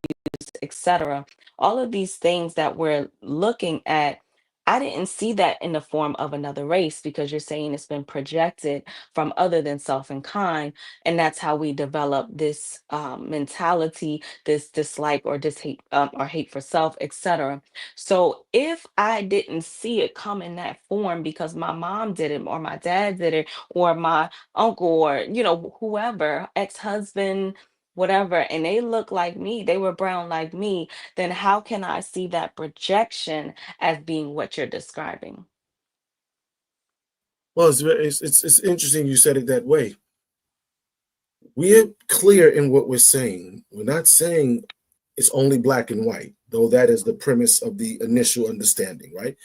etc. All of these things that we're looking at, I didn't see that in the form of another race because you're saying it's been projected from other than self and kind. And that's how we develop this mentality, this dislike or this hate or hate for self, etc. So if I didn't see it come in that form because my mom did it or my dad did it or my uncle or whoever, ex-husband, whatever, and they look like me, they were brown like me, then how can I see that projection as being what you're describing? Well, it's interesting you said it that way. We're clear in what we're saying. We're not saying it's only black and white, though that is the premise of the initial understanding, right?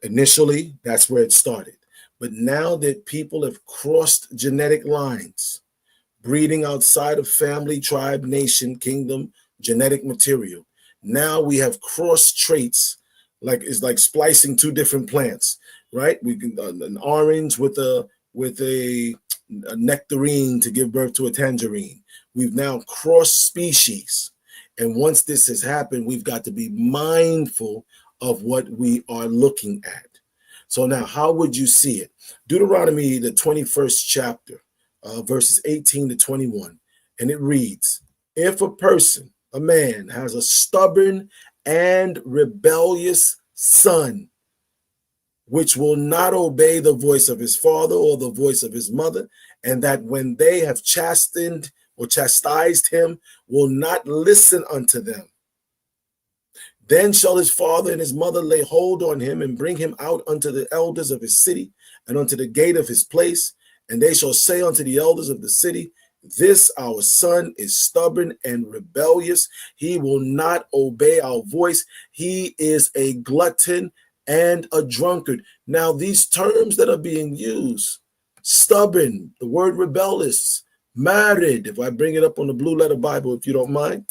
Initially, that's where it started. But now that people have crossed genetic lines, breeding outside of family, tribe, nation, kingdom, genetic material, now we have cross traits, like it's like splicing two different plants, right? We can an orange with a nectarine to give birth to a tangerine. We've now crossed species. And once this has happened, we've got to be mindful of what we are looking at. So now, how would you see it? Deuteronomy, the 21st chapter, verses 18 to 21, and it reads, if a person, a man, has a stubborn and rebellious son, which will not obey the voice of his father or the voice of his mother, and that when they have chastened or chastised him, will not listen unto them. Then shall his father and his mother lay hold on him and bring him out unto the elders of his city and unto the gate of his place. And they shall say unto the elders of the city, this our son is stubborn and rebellious. He will not obey our voice. He is a glutton and a drunkard. Now, these terms that are being used, stubborn, the word rebellious, married, if I bring it up on the Blue Letter Bible, if you don't mind.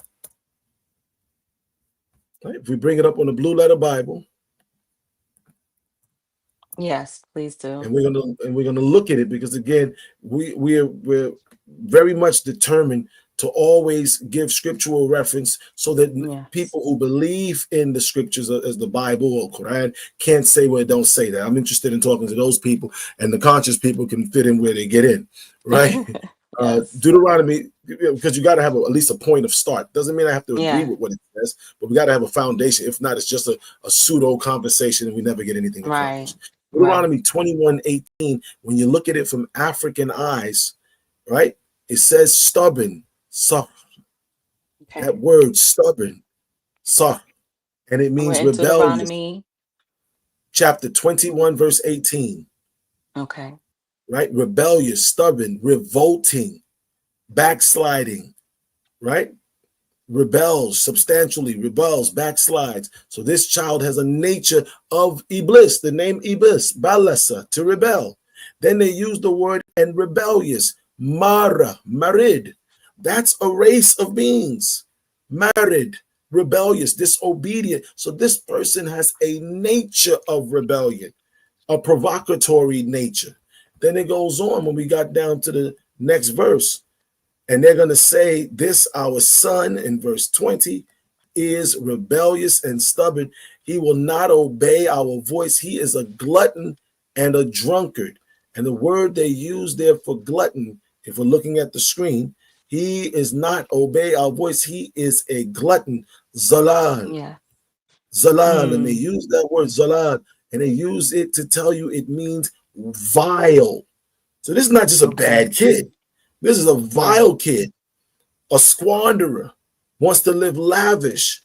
Right? If we bring it up on the Blue Letter Bible, Yes, please do. and we're gonna look at it because again, we're very much determined to always give scriptural reference so that Yes. people who believe in the scriptures as the Bible or Quran can't say where it don't say that. I'm interested in talking to those people, and the conscious people can fit in where they get in, right? Yes. Deuteronomy, because you got to have at least a point of start. Doesn't mean I have to agree Yeah. with what it says, but we got to have a foundation. If not, it's just a pseudo conversation and we never get anything Right. accomplished. Right. Deuteronomy 21:18, when you look at it from African eyes, right, it says stubborn, soft. That Okay. word stubborn, sar, and it We're means in rebellious. Deuteronomy. Chapter 21, verse 18, Okay. right? Rebellious, stubborn, revolting, backsliding, right? Rebels substantially, rebels, backslides. So this child has a nature of Iblis, the name Iblis, Balasa, to rebel. Then they use the word and rebellious, Mara, Marid. That's a race of beings. Marid, rebellious, disobedient. So this person has a nature of rebellion, a provocatory nature. Then it goes on when we got down to the next verse. And they're going to say, this our son, in verse 20, is rebellious and stubborn. He will not obey our voice. He is a glutton and a drunkard. And the word they use there for glutton, if we're looking at the screen, he is not obey our voice. He is a glutton, zalal, Yeah. zalal. And they Mm. use that word zalal, and they use it to tell you it means vile. So this is not just a Okay. bad kid. This is a Right. vile kid, a squanderer, wants to live lavish,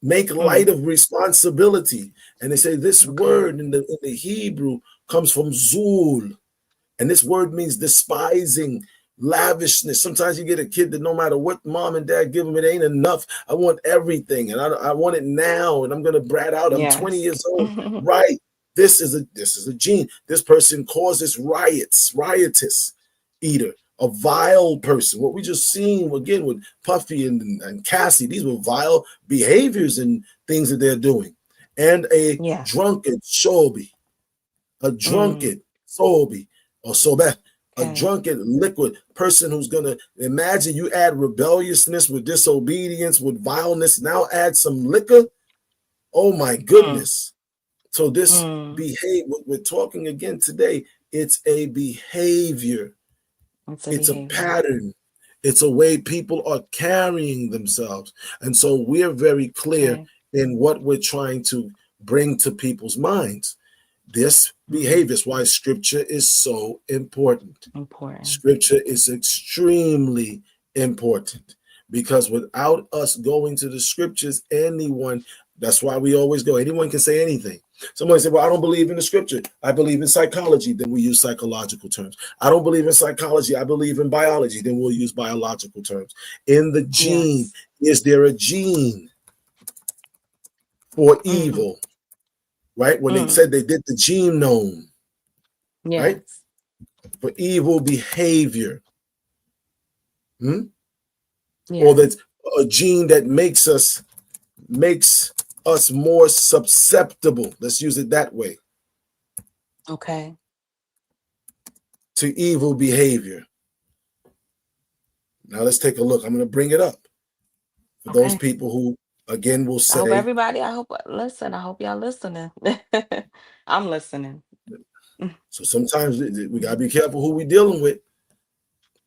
make light Mm. of responsibility. And they say this Okay. word in the Hebrew comes from zul. And this word means despising, lavishness. Sometimes you get a kid that no matter what mom and dad give them, it ain't enough. I want everything, and I want it now, and I'm gonna brat out. I'm 20 Yes. years old, right? This is a gene. This person causes riots, riotous eater, a vile person. What we just seen again with Puffy and Cassie, these were vile behaviors and things that they're doing. And a Yeah. drunkard, Shobi, a Mm. drunkard, Sobi, or Sobet, a Okay. drunken liquid person who's gonna imagine you add rebelliousness with disobedience, with vileness, now add some liquor. Oh my Mm. goodness. So this Mm. behavior, we're talking again today, it's a behavior, It's a it's a behavior. pattern, it's a way people are carrying themselves. And so we're very clear Okay. in what we're trying to bring to people's minds. This Mm. behavior is why scripture is so important. Important. Scripture is extremely important because without us going to the scriptures, that's why we always go. Anyone can say anything. Somebody say, well, I don't believe in the scripture. I believe in psychology. Then we use psychological terms. I don't believe in psychology. I believe in biology. Then we'll use biological terms. In the gene, Yes. is there a gene for Mm-hmm. evil? Right? When they Mm. said they did the genome, right? Yes. For evil behavior. Or Yes. that's a gene that makes us more susceptible. Let's use it that way, Okay. to evil behavior. Now let's take a look. I'm going to bring it up for those Okay. people who again will I hope say, everybody, I hope, listen, I hope y'all listening. I'm listening. so sometimes we got to be careful who we're dealing with.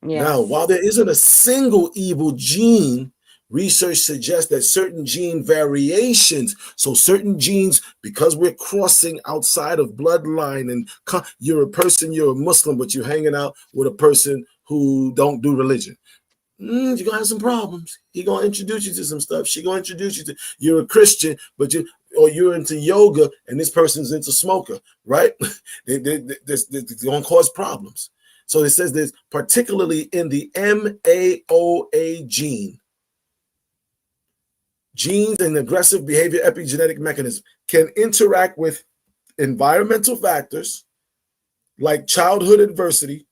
Now, Yes. while there isn't a single evil gene, research suggests that certain gene variations, so certain genes, because we're crossing outside of bloodline, and you're a person, you're a Muslim, but you're hanging out with a person who don't do religion. You're gonna have some problems. He's gonna introduce you to some stuff. She's gonna introduce you to, you're a Christian, but you're into yoga, and this person's into smoker, right? They're gonna cause problems. So it says this, particularly in the MAOA gene, genes and aggressive behavior epigenetic mechanism can interact with environmental factors like childhood adversity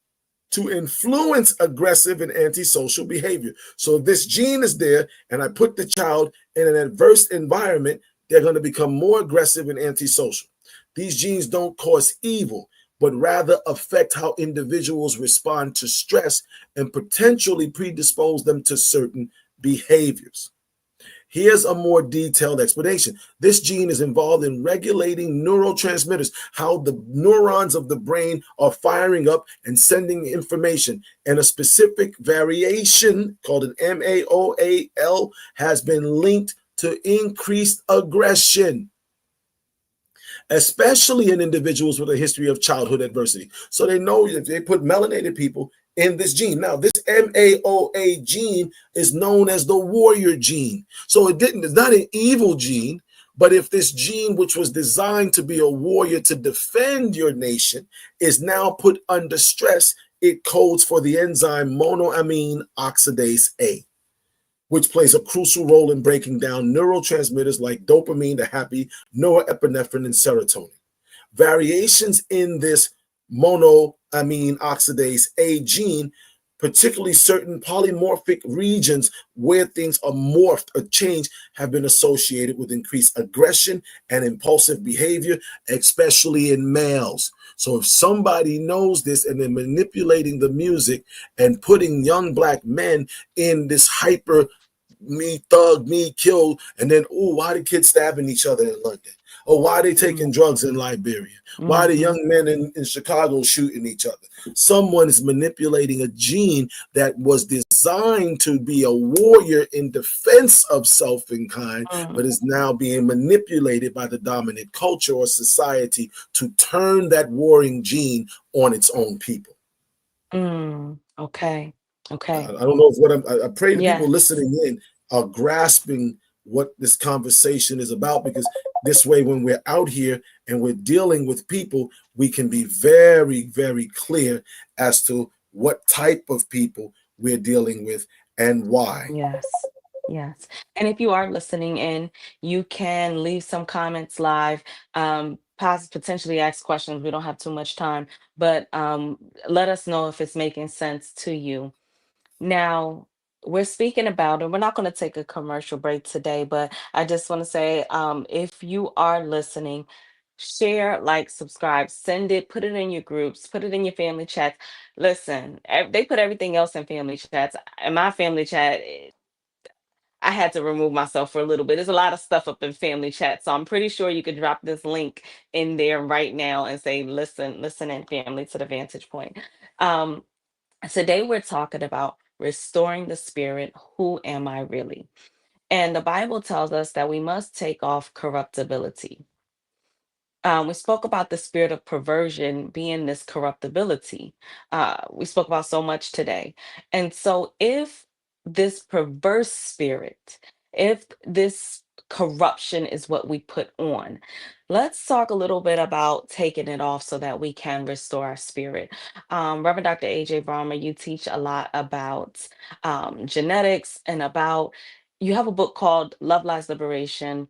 to influence aggressive and antisocial behavior. So if this gene is there and I put the child in an adverse environment, they're going to become more aggressive and antisocial. These genes don't cause evil, but rather affect how individuals respond to stress and potentially predispose them to certain behaviors. Here's a more detailed explanation. This gene is involved in regulating neurotransmitters, how the neurons of the brain are firing up and sending information. And a specific variation called an MAOAL has been linked to increased aggression, especially in individuals with a history of childhood adversity. So they know if they put melanated people in this gene. Now, this MAOA gene is known as the warrior gene. So it's not an evil gene, but if this gene, which was designed to be a warrior to defend your nation, is now put under stress, it codes for the enzyme monoamine oxidase A, which plays a crucial role in breaking down neurotransmitters like dopamine, the happy, norepinephrine, and serotonin. Variations in this monoamine oxidase A gene, particularly certain polymorphic regions where things are morphed or changed, have been associated with increased aggression and impulsive behavior, especially in males. So if somebody knows this and they're manipulating the music and putting young black men in this hyper me thug, me kill, and then, oh, why the kids stabbing each other in London? Or why are they taking drugs in Liberia? Why are the young men in Chicago shooting each other? Someone is manipulating a gene that was designed to be a warrior in defense of self and kind, but is now being manipulated by the dominant culture or society to turn that warring gene on its own people. Okay. Okay. I don't know if I pray the people Yes. listening in are grasping what this conversation is about, because this way, when we're out here and we're dealing with people, we can be very, very clear as to what type of people we're dealing with and why. Yes. Yes. And if you are listening in, you can leave some comments live, potentially ask questions. We don't have too much time, but let us know if it's making sense to you. Now, we're speaking about, and we're not going to take a commercial break today, but I just want to say, if you are listening, share, like, subscribe, send it, put it in your groups, put it in your family chats. Listen, they put everything else in family chats. In my family chat, I had to remove myself for a little bit. There's a lot of stuff up in family chat. So I'm pretty sure you could drop this link in there right now and say, listen in family to the Vantage Point. Um, Today we're talking about restoring the spirit. Who am I really? And the Bible tells us that we must take off corruptibility. We spoke about the spirit of perversion being this corruptibility. We spoke about so much today. And so, if this perverse spirit, if this corruption is what we put on, let's talk a little bit about taking it off so that we can restore our spirit. Reverend Dr. AJ Barmer, you teach a lot about genetics and about, you have a book called Love Lies Liberation,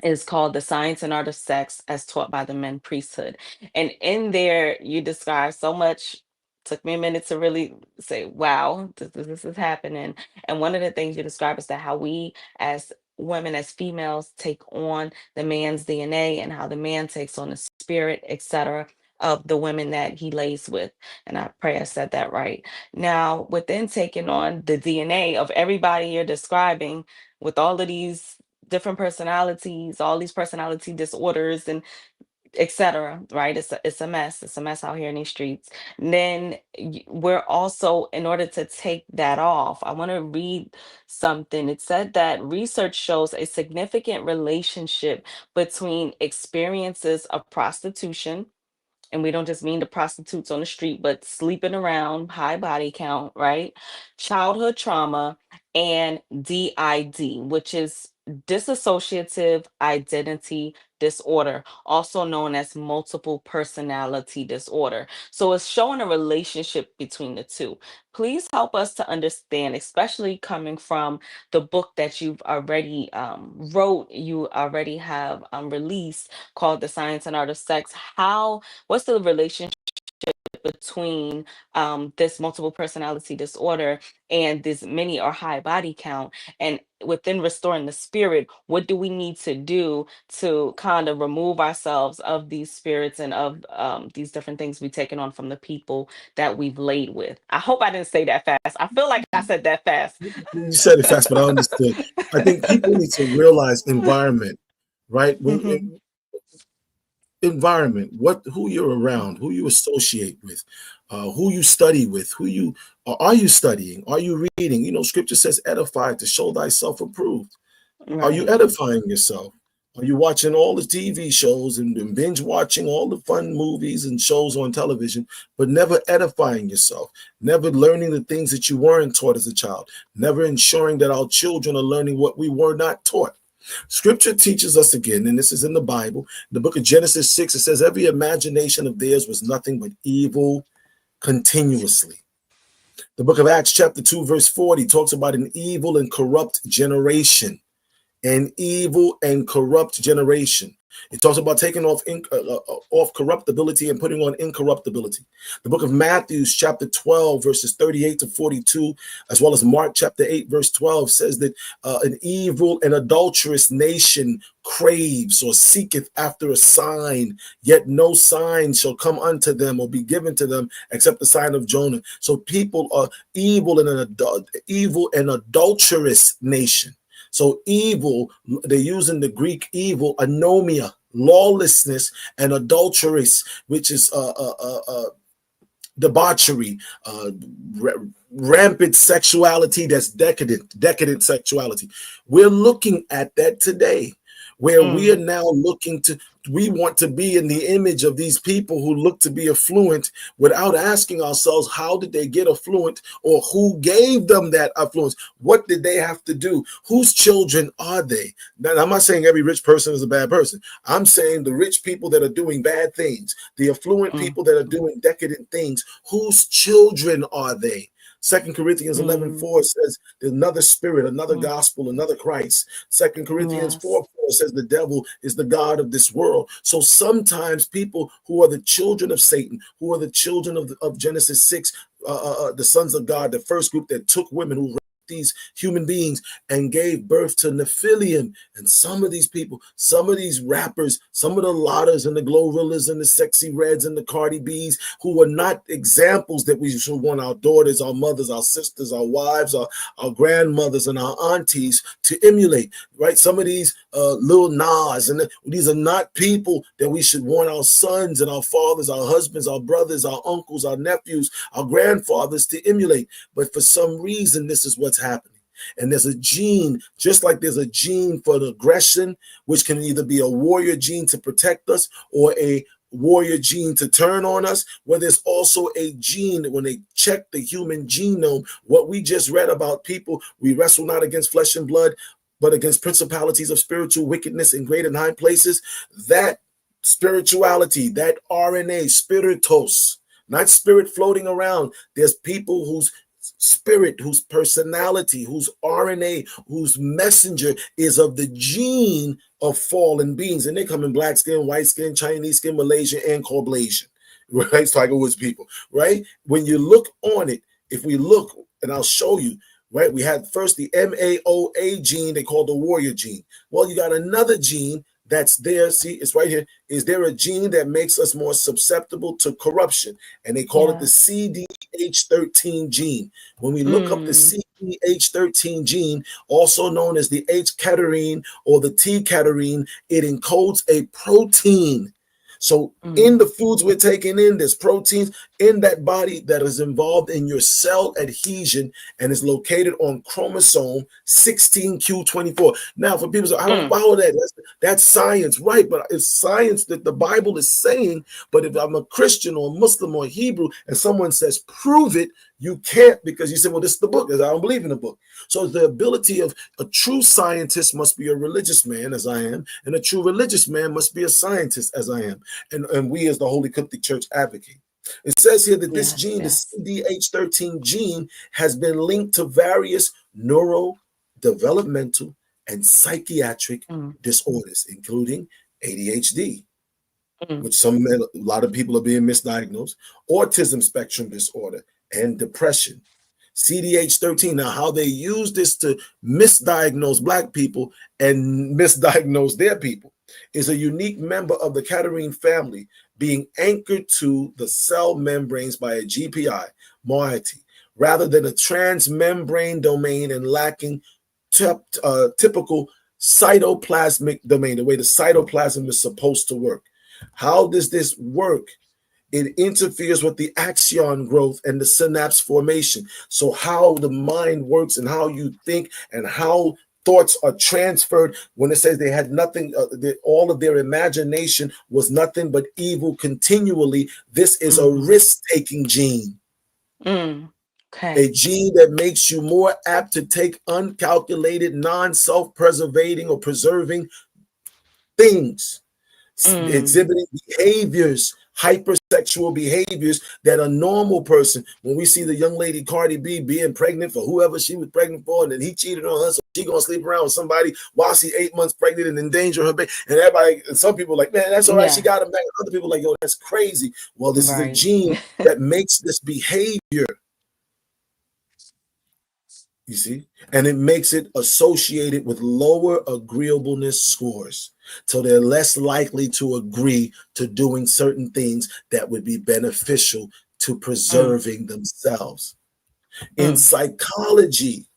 is called The Science and Art of Sex as Taught by the Men Priesthood. And in there, you describe so much. Took me a minute to really say, wow, this is happening. And one of the things you describe is that how we as women, as females, take on the man's DNA and how the man takes on the spirit, etc., of the women that he lays with. And I pray I said that right. Now, within taking on the DNA of everybody you're describing, with all of these different personalities, all these personality disorders and etc. Right? It's a mess. It's a mess out here in these streets. And then we're also, in order to take that off, I want to read something. It said that research shows a significant relationship between experiences of prostitution, and we don't just mean the prostitutes on the street, but sleeping around, high body count, right? Childhood trauma, and DID, which is dissociative identity disorder, also known as multiple personality disorder. So it's showing a relationship between the two. Please help us to understand, especially coming from the book that you've already wrote, you already have released, called The Science and Art of Sex. What's the relationship between this multiple personality disorder and this mini or high body count? And within restoring the spirit, what do we need to do to kind of remove ourselves of these spirits and of these different things we've taken on from the people that we've laid with? I hope I didn't say that fast. I feel like I said that fast. You said it fast, but I understood. I think people need to realize environment, right? Mhm. Environment, who you're around, who you associate with, who you study with, who you are you studying, are you reading? Scripture says edify to show thyself approved. Are you Right. edifying yourself? Are you watching all the TV shows and binge watching all the fun movies and shows on television, but never edifying yourself, never learning the things that you weren't taught as a child, never ensuring that our children are learning what we were not taught? Scripture teaches us again, and this is in the Bible, in the book of Genesis 6, it says, every imagination of theirs was nothing but evil continuously. The book of Acts, chapter 2, verse 40, talks about an evil and corrupt generation. An evil and corrupt generation. It talks about taking off corruptibility and putting on incorruptibility. The book of Matthew, chapter 12, verses 38 to 42, as well as Mark chapter 8, verse 12, says that an evil and adulterous nation craves or seeketh after a sign, yet no sign shall come unto them or be given to them except the sign of Jonah. So people are evil and an adulterous nation. So evil, they're using the Greek evil, anomia, lawlessness, and adulterous, which is debauchery, rampant sexuality that's decadent sexuality. We're looking at that today, where we are now we want to be in the image of these people who look to be affluent without asking ourselves, how did they get affluent, or who gave them that affluence? What did they have to do? Whose children are they? Now, I'm not saying every rich person is a bad person. I'm saying the rich people that are doing bad things, the affluent people that are doing decadent things, whose children are they? 2 Corinthians 11:4 says there's another spirit, another gospel, another Christ. 2 Corinthians 4:4 says the devil is the god of this world. So sometimes people who are the children of Satan, who are the children of Genesis 6, the sons of God, the first group that took women who these human beings and gave birth to Nephilim. And some of these people, some of these rappers, some of the Lottas and the Glorillas and the Sexy Reds and the Cardi B's, who are not examples that we should want our daughters, our mothers, our sisters, our wives, our grandmothers and our aunties to emulate, right? Some of these Lil Nas, and these are not people that we should want our sons and our fathers, our husbands, our brothers, our uncles, our nephews, our grandfathers to emulate. But for some reason, this is what's happening. And there's a gene, just like there's a gene for the aggression, which can either be a warrior gene to protect us or a warrior gene to turn on us, where there's also a gene that when they check the human genome, what we just read about people, we wrestle not against flesh and blood, but against principalities of spiritual wickedness in great and high places. That spirituality, that RNA, spiritos, not spirit floating around. There's people whose spirit, whose personality, whose RNA, whose messenger is of the gene of fallen beings. And they come in black skin, white skin, Chinese skin, Malaysian, and Caucasian, right? Tiger Woods people, right? When you look on it, if we look, and I'll show you, right? We had first the MAOA gene, they call the warrior gene. Well, you got another gene that's there. See, it's right here. Is there a gene that makes us more susceptible to corruption? And they call it the CDH13 gene. When we look up the CDH13 gene, also known as the H-caterine or the T-caterine, it encodes a protein. So in the foods we're taking in, there's proteins in that body that is involved in your cell adhesion and is located on chromosome 16q24. Now, for people say, I don't follow that. That's science, right? But it's science that the Bible is saying. But if I'm a Christian or Muslim or Hebrew and someone says, prove it, you can't, because you say, well, this is the book, because I don't believe in the book. So the ability of a true scientist must be a religious man, as I am, and a true religious man must be a scientist, as I am. And we as the Holy Coptic Church advocate. It says here that this gene, the CDH13 gene, has been linked to various neurodevelopmental and psychiatric disorders, including ADHD, which a lot of people are being misdiagnosed, autism spectrum disorder, and depression. CDH13, now how they use this to misdiagnose Black people and misdiagnose their people, is a unique member of the caterine family being anchored to the cell membranes by a GPI moiety, rather than a transmembrane domain and lacking typical cytoplasmic domain, the way the cytoplasm is supposed to work. How does this work? It interferes with the axon growth and the synapse formation. So how the mind works and how you think and how thoughts are transferred. When it says they had nothing, all of their imagination was nothing but evil continually, this is a Mhm. risk-taking gene, Mm. a Okay. gene that makes you more apt to take uncalculated, non-self-preservating or preserving things, Mm. exhibiting behaviors, hypersexual behaviors that a normal person, when we see the young lady Cardi B being pregnant for whoever she was pregnant for, and then he cheated on her, so she gonna sleep around with somebody while she 8 months pregnant and endanger her baby. And everybody, and some people like, man, that's all right, she Yeah. got him back. Other people like, yo, that's crazy. Well, this is a Right. gene that makes this behavior, you see, and it makes it associated with lower agreeableness scores. So they're less likely to agree to doing certain things that would be beneficial to Mm. preserving themselves. In Mm. psychology,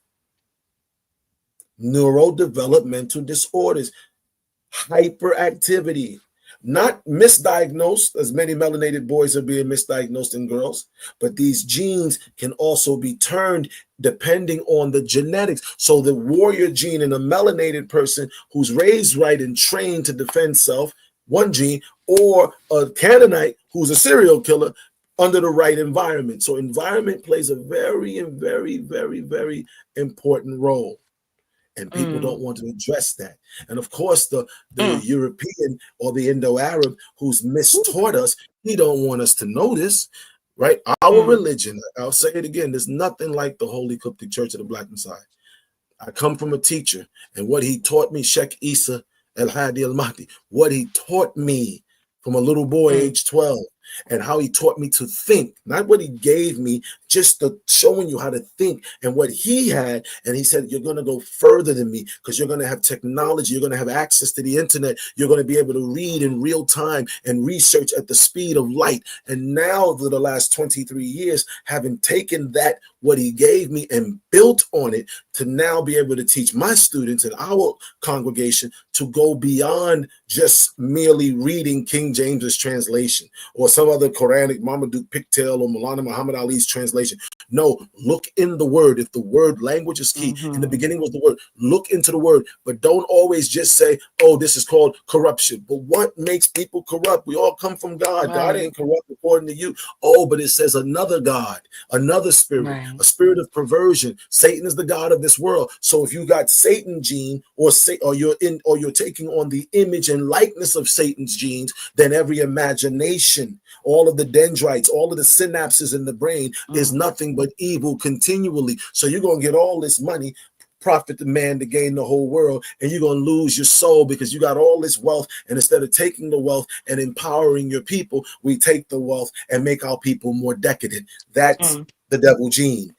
neurodevelopmental disorders, hyperactivity, not misdiagnosed, as many melanated boys are being misdiagnosed in girls, but these genes can also be turned depending on the genetics. So the warrior gene in a melanated person who's raised right and trained to defend self, one gene, or a Canaanite who's a serial killer under the right environment. So environment plays a very, very, very, very important role, and people Mm. don't want to address that. And of course, the Mm. European or the Indo-Arab who's Ooh. mistaught us, he don't want us to know this, right? Our Mm. religion, I'll say it again, there's nothing like the Holy Coptic Church of the Black Messiah. I come from a teacher, and what he taught me, Sheikh Isa El Hadi Al Mahdi, what he taught me from a little boy, Mm. age 12, and how he taught me to think, not what he gave me, just the showing you how to think and what he had. And he said, you're going to go further than me because you're going to have technology. You're going to have access to the internet. You're going to be able to read in real time and research at the speed of light. And now for the last 23 years, having taken that, what he gave me, and built on it to now be able to teach my students in our congregation to go beyond just merely reading King James's translation or some other Quranic Marmaduke Pigtail or Maulana Muhammad Ali's translation. No, look in the word. If the word, language is key. In the Mhm. beginning was the word. Look into the word, but don't always just say, oh, this is called corruption. But what makes people corrupt? We all come from God. God Right. ain't corrupt according to you. Oh, but it says another God, another spirit, Right. a spirit of perversion. Satan is the God of this world. So if you got Satan gene, or you're taking on the image and likeness of Satan's genes, then every imagination, all of the dendrites, all of the synapses in the brain is Mm. nothing but evil continually. So you're going to get all this money, profit the man to gain the whole world, and you're going to lose your soul because you got all this wealth. And instead of taking the wealth and empowering your people, we take the wealth and make our people more decadent. That's Mm. the devil gene,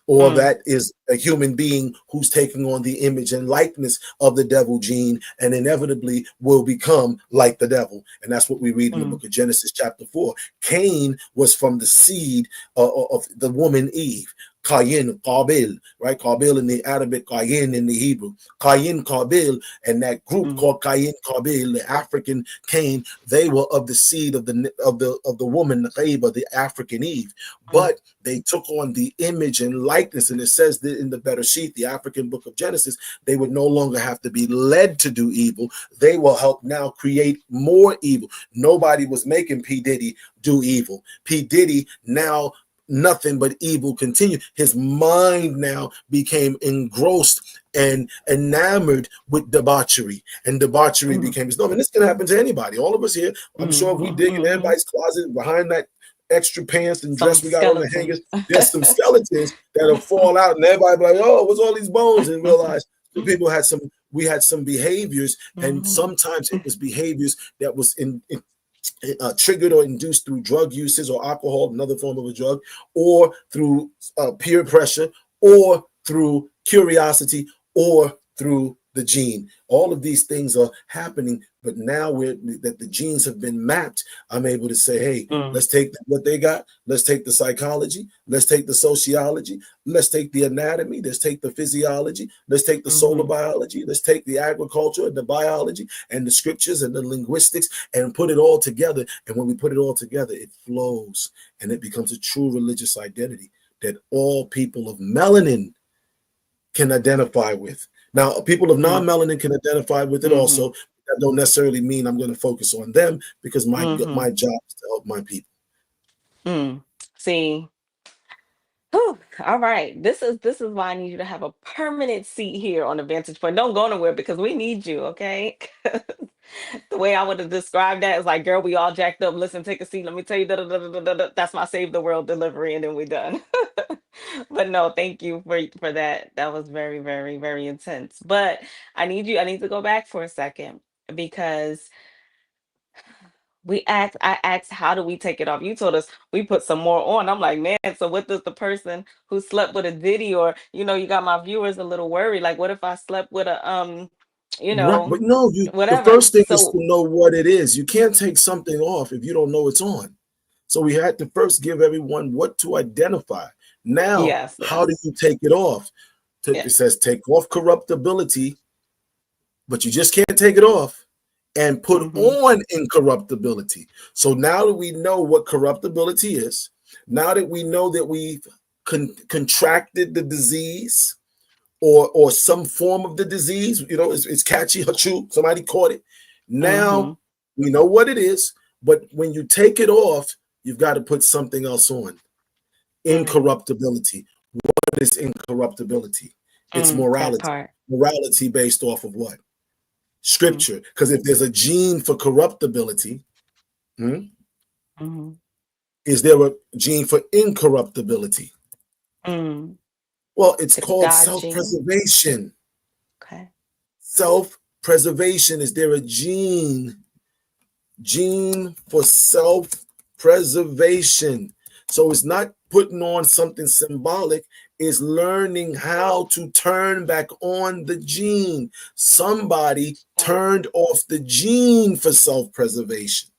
or Mm. that is a human being who's taking on the image and likeness of the devil gene and inevitably will become like the devil. And that's what we read in the Mm. book of Genesis chapter 4. Cain was from the seed of the woman Eve. Cain, Qabil, right? Qabil in the Arabic, Cain in the Hebrew. Cain, Qabil, and that group Mm. called Cain, Qabil, the African Cain, they were of the seed of the woman, the African Eve. Mm. But they took on the image and likeness, and it says that in the Better Sheet, the African book of Genesis, they would no longer have to be led to do evil. They will help now create more evil. Nobody was making P. Diddy do evil. P. Diddy now, nothing but evil continue. His mind now became engrossed and enamored with debauchery, and debauchery Mm. became his norm. And this can happen to anybody. All of us here, I'm sure if we Mhm. dig in Mhm. everybody's closet behind that extra pants and Some dress we got on the hangers, skeletons. there's some skeletons that'll fall out, and everybody be like, oh, what's all these bones? And realize the people had some, we had some behaviors, and Mhm. sometimes it was behaviors that was triggered or induced through drug uses or alcohol, another form of a drug, or through peer pressure, or through curiosity, or through the gene. All of these things are happening, but now that the genes have been mapped, I'm able to say, hey, Mm. let's take what they got, let's take the psychology, let's take the sociology, let's take the anatomy, let's take the physiology, let's take the solar Mhm. biology, let's take the agriculture and the biology and the scriptures and the linguistics and put it all together. And when we put it all together, it flows and it becomes a true religious identity that all people of melanin can identify with, Now, people of Mm, non-melanin can identify with it mm-hmm, also. That don't necessarily mean I'm going to focus on them, because my mm-hmm, job is to help my people. mm. See, whew, all right. This is why I need you to have a permanent seat here on the Vantage Point. Don't go nowhere because we need you, okay? The way I would have described that is like, girl, we all jacked up. Listen, take a seat. Let me tell you, da, da, da, da, da, da. That's my save the world delivery, and then we're done. But no, thank you for that. That was very, very, very intense. But I need to go back for a second because I asked, how do we take it off? You told us we put some more on. I'm like, man, so what does the person who slept with a Diddy, or you got my viewers a little worried. Like, what if I slept with a you Right, know, but no, the whatever. first thing is to So know what it is. You can't take something off if you don't know it's on. So we had to first give everyone what to identify. Now, yes, how do yes, you take it off? It yes. says take off corruptibility, but you just can't take it off and put Mm-hmm. on incorruptibility. So now that we know what corruptibility is, now that we know that we've contracted the disease, or some form of the disease, it's catchy, hachu, somebody caught it. Mm-hmm. Now we know what it is, but when you take it off, you've got to put something else on. Mm, Incorruptibility. What is incorruptibility? It's that morality. part. Morality based off of what? Mm, Scripture. Because if there's a gene for corruptibility, hmm, mm, is there a gene for incorruptibility? mm. Well, it's The called God gene. self-preservation. Okay. Self-preservation. Is there a gene for self-preservation? So it's not putting on something symbolic, it's learning how to turn back on the gene. Somebody Okay. turned off the gene for self-preservation.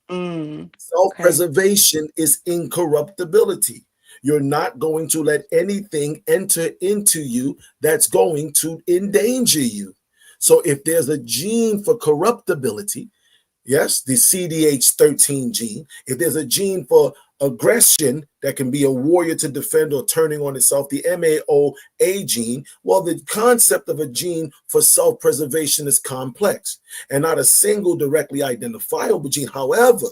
Mm, okay. Self-preservation is incorruptibility. You're not going to let anything enter into you that's going to endanger you. So if there's a gene for corruptibility, yes, the CDH13 gene. If there's a gene for aggression that can be a warrior to defend or turning on itself, the MAOA gene, well, the concept of a gene for self preservation is complex and not a single directly identifiable gene. However,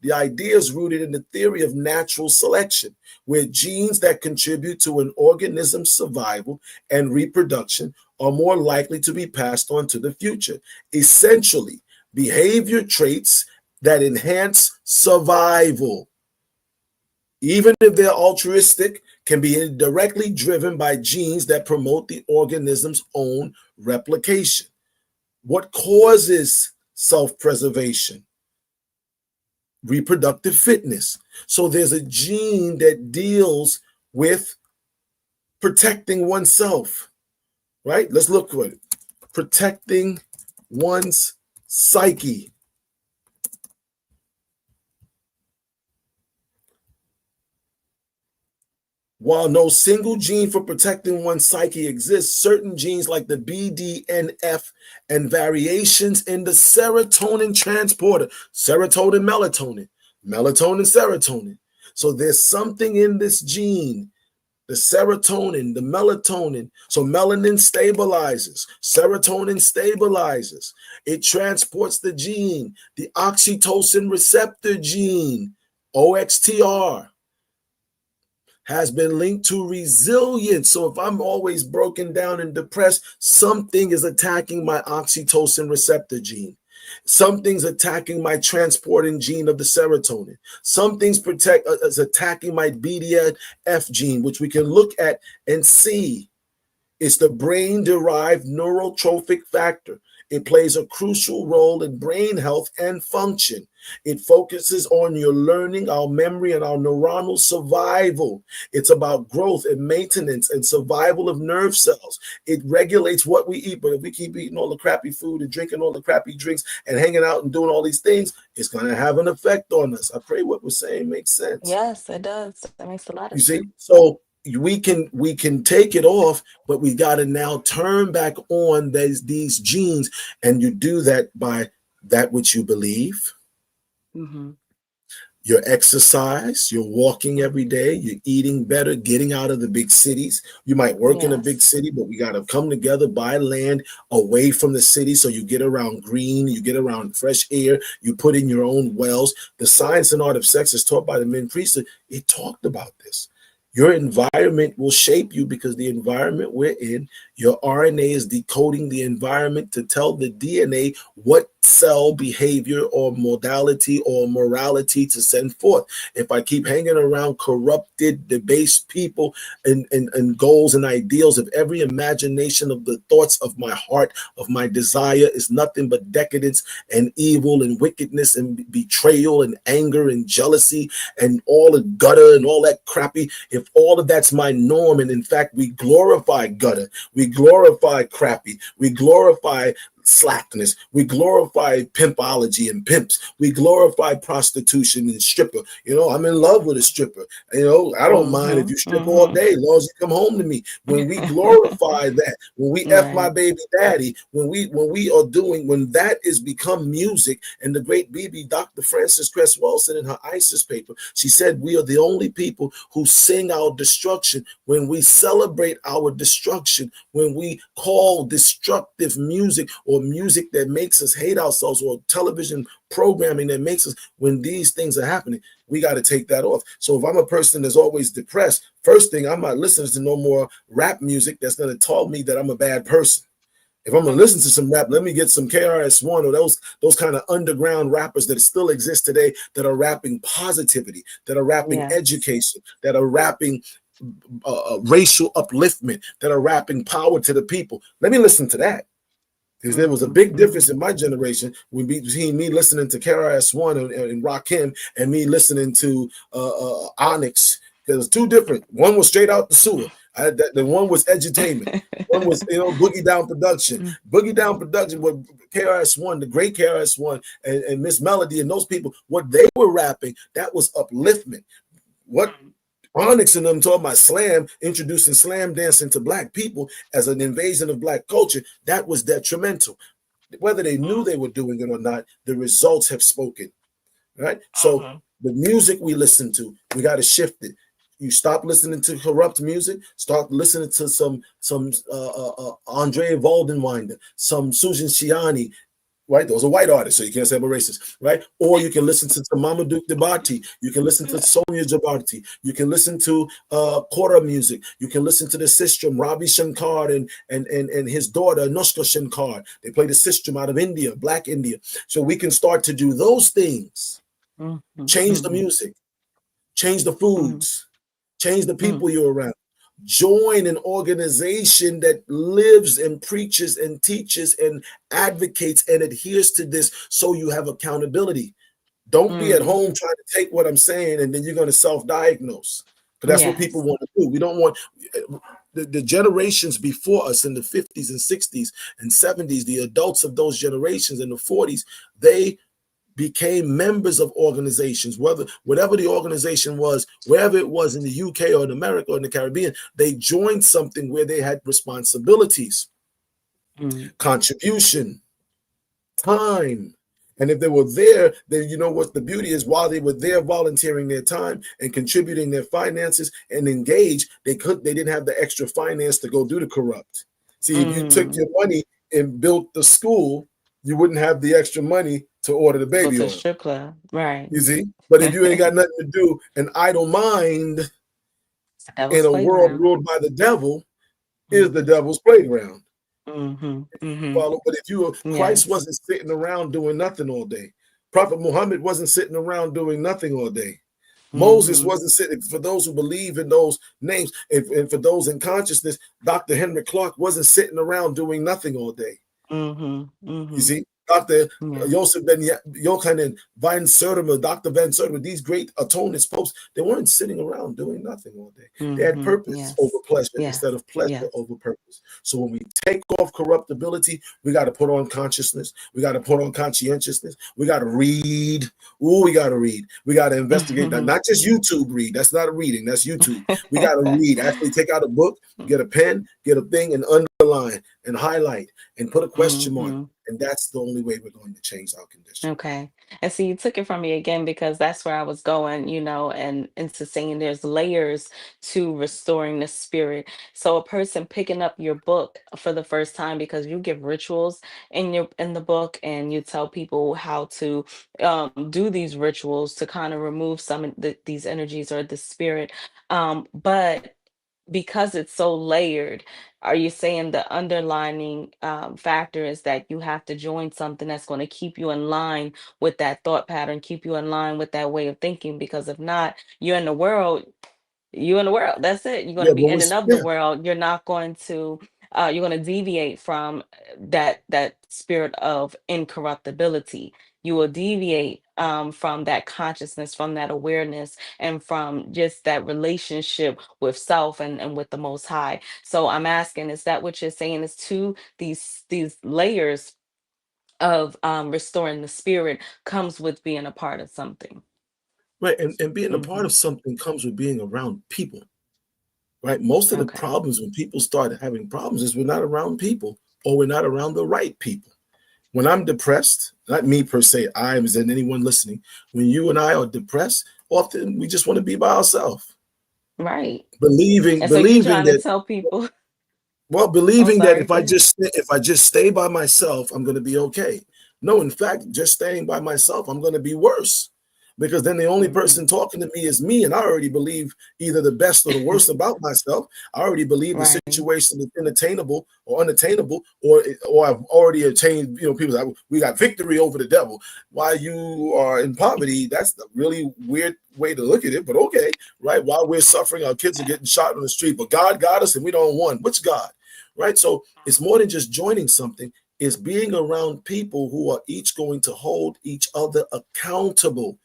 the idea is rooted in the theory of natural selection, where genes that contribute to an organism's survival and reproduction are more likely to be passed on to the future. Essentially, behavior traits that enhance survival, even if they're altruistic, can be directly driven by genes that promote the organism's own replication. What causes self-preservation? Reproductive fitness. So there's a gene that deals with protecting oneself, right? Let's look for it. Protecting one's psyche. While no single gene for protecting one's psyche exists, certain genes like the BDNF and variations in the serotonin transporter, serotonin, melatonin, serotonin. So there's something in this gene, the serotonin, the melatonin. So melanin stabilizes, serotonin stabilizes. It transports the gene, the oxytocin receptor gene, OXTR, has been linked to resilience. So if I'm always broken down and depressed, something is attacking my oxytocin receptor gene. Something's attacking my transporting gene of the serotonin. Something's is attacking my BDNF gene, which we can look at and see. It's the brain-derived neurotrophic factor. It plays a crucial role in brain health and function. It focuses on your learning, our memory, and our neuronal survival. It's about growth and maintenance and survival of nerve cells. It regulates what we eat. But if we keep eating all the crappy food and drinking all the crappy drinks and hanging out and doing all these things, it's going to have an effect on us. I pray what we're saying makes sense. Yes, it does. That makes a lot of You see? sense. So we can take it off, but we got to now turn back on these genes, and you do that by that which you believe, Mm-hmm. your exercise, you're walking every day, you're eating better, getting out of the big cities. You might work in a big Yes. city, but we got to come together, buy land away from the city so you get around green, you get around fresh air, you put in your own wells. The science and art of sex is taught by the men priesthood. It talked about this. Your environment will shape you because the environment we're in, your RNA is decoding the environment to tell the DNA what cell behavior or modality or morality to send forth. If I keep hanging around corrupted, debased people and goals and ideals, if every imagination of the thoughts of my heart, of my desire is nothing but decadence and evil and wickedness and betrayal and anger and jealousy and all the gutter and all that crappy, if all of that's my norm, and in fact we glorify gutter, we glorify crappy, we glorify slackness, we glorify pimpology and pimps, we glorify prostitution and stripper. I'm in love with a stripper. I don't mind if Mm-hmm. you strip all Mm-hmm. day as long as you come home to me. When we glorify that, when we F my Right. baby daddy, when that is become music. And the great BB Dr. Frances Cress Welsing in her ISIS paper, she said we are the only people who sing our destruction. When we celebrate our destruction, when we call destructive music or music that makes us hate ourselves, or television programming that makes us, when these things are happening, we got to take that off. So if I'm a person that's always depressed, first thing, I'm not listening to no more rap music that's going to tell me that I'm a bad person. If I'm gonna listen to some rap, let me get some KRS-One or those kind of underground rappers that still exist today, that are rapping positivity, that are rapping Yes. education, that are rapping racial upliftment, that are rapping power to the people. Let me listen to that. Because there was a Mm-hmm. big Mm-hmm. difference in my generation between me listening to KRS-One and Rakim and me listening to Onyx. There's two different. One was straight out the sewer. The one was edutainment. One was Boogie Down Production. Boogie Down Production with KRS-One, the great KRS-One, and Miss Melody and those people. What they were rapping, that was upliftment. What Onyx and them talking about slam, introducing slam dancing to black people as an invasion of black culture, that was detrimental. Whether they knew they were doing it or not, the results have spoken. Right? So Mm-hmm. the music we listen to, we got to shift it. You stop listening to corrupt music, start listening to some Andre Waldenwinder, some Susan Shiani, right? Those are white artists, so you can't say I'm a racist, right? Or you can listen to Mama Duke Debati. You can listen to Sonia Jabati. You can listen to Kora music. You can listen to the Sistrum, Ravi Shankar and his daughter, Anushka Shankar. They play the Sistrum out of India, Black India. So we can start to do those things. Mm-hmm. Change the Mm-hmm. music, change the Mm-hmm. foods, change the people you're around. Join an organization that lives and preaches and teaches and advocates and adheres to this, so you have accountability. Don't be at Mm-hmm. home trying to take what I'm saying and then you're going to self-diagnose. Because that's what people Yes. want to do. We don't want the generations before us in the 50s and 60s and 70s, the adults of those generations in the 40s, they became members of organizations, whatever the organization was, wherever it was in the UK or in America or in the Caribbean, they joined something where they had responsibilities, Mm-hmm. contribution, time. And if they were there, then you know what the beauty is, while they were there volunteering their time and contributing their finances and engaged, they didn't have the extra finance to go do the corrupt. See, if you took Mm-hmm. your money and built the school, you wouldn't have the extra money to order the Go baby to the oil. strip club. Right. You see? But if you ain't got nothing to do, an idle mind in Devil's a world playground. ruled by the devil is the Mm-hmm. devil's playground. Mm-hmm. Mm-hmm. Follow? But if Christ Yes. wasn't sitting around doing nothing all day. Prophet Muhammad wasn't sitting around doing nothing all day. Moses Mm-hmm. wasn't sitting, for those who believe in those names, and for those in consciousness, Dr. Henry Clark wasn't sitting around doing nothing all day. Mm-hmm. You Mm-hmm. see, Dr. Yeah. Joseph Ben Yochanan, Van Sertima, Dr. Van Sertima, these great atonement popes, they weren't sitting around doing nothing all day. They had Mm-hmm. purpose over Yes. pleasure instead Yes. of pleasure Yes. over purpose. So when we take off corruptibility, we got to put on consciousness. We got to put on conscientiousness. We got to read. Ooh, we got to read. We got to investigate. Mm-hmm. Not just YouTube read. That's not reading. That's YouTube. We got to read. Actually take out a book, get a pen, get a thing, and underline and highlight and put a question mark Mm-hmm. And that's the only way we're going to change our condition. Okay. And see, you took it from me again because that's where I was going, and into saying there's layers to restoring the spirit. So a person picking up your book for the first time, because you give rituals in the book, and you tell people how to do these rituals to kind of remove some of these energies or the spirit. But because it's so layered, are you saying the underlining factor is that you have to join something that's going to keep you in line with that thought pattern, keep you in line with that way of thinking? Because if not, you're in the world, that's it. You're going Yeah, to be when we in and of the yeah, world. You're not going to you're going to deviate from that spirit of incorruptibility. You will deviate from that consciousness, from that awareness, and from just that relationship with self and with the most high. So I'm asking, is that what you're saying, is to these layers of restoring the spirit comes with being a part of something? right. And being a part Hmm. of something comes with being around people, right? Most of the Okay. problems when people start having problems is we're not around people or we're not around the right people. When I'm depressed, not me per se, I am, is there anyone listening? When you and I are depressed, often we just want to be by ourselves, Right. believing And so you believing trying to that tell people, well, oh, believing that sorry, go ahead. if I just stay by myself, I'm going to be okay. No, in fact, just staying by myself, I'm going to be worse because then the only Hmm. person talking to me is me, and I already believe either the best or the worst about myself. I already believe the Right. situation is unattainable or unattainable, or I've already attained. People say we got victory over the devil. While you are in poverty, that's a really weird way to look at it. But okay, right? While we're suffering, our kids are getting shot on the street, but God got us, and we don't want. Which God? Right? So it's more than just joining something, it's being around people who are each going to hold each other accountable.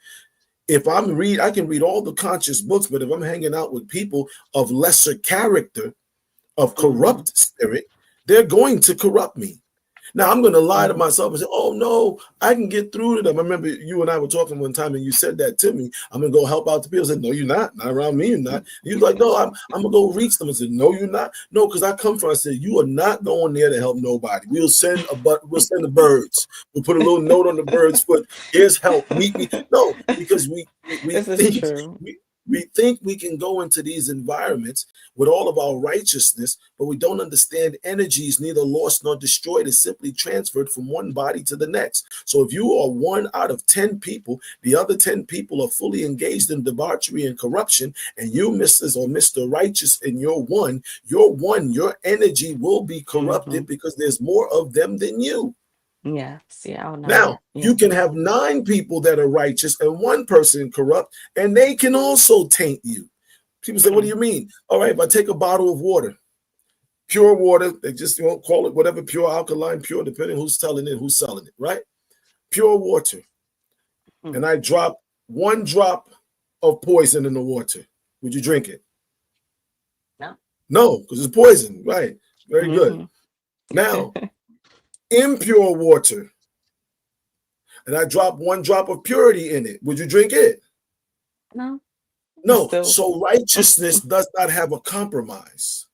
If I can read all the conscious books, but if I'm hanging out with people of lesser character, of Hmm. corrupt spirit, they're going to corrupt me. Now I'm going to lie to Hmm. myself and say, "Oh no, I can get through to them." I remember you and I were talking one time, and you said that to me. I'm going to go help out the people. I said, "No, you're not. Not around me. You're not." And you was like, "No, I'm going to go reach them." I said, "No, you're not. No, because I come from." I said, "You are not going there to help nobody. We'll send the birds. We'll put a little note on the bird's foot. Here's help. Meet me." No, because we This is think true. we think we can go into these environments with all of our righteousness, but we don't understand energy is neither lost nor destroyed. It's simply transferred from one body to the next. So if you are one out of 10 people, the other 10 people are fully engaged in debauchery and corruption, and you, Mrs. or Mr. Righteous, and your energy will be Hmm. corrupted because there's more of them than you. Yes. Yeah, I know Now, that. you Yeah. can have 9 people that are righteous and one person corrupt, and they can also taint you. People say, "What do Mm. you mean?" All right, if I take a bottle of water, pure water, they just won't call it whatever, pure, alkaline, pure, depending who's telling it, who's selling it, right? Pure water, Mm. and I drop 1 drop of poison in the water. Would you drink it? No. No, because it's poison, right? Very good. Hmm. Now, impure water, and I drop 1 drop of purity in it. Would you drink it? No. No. Still. So righteousness does not have a compromise.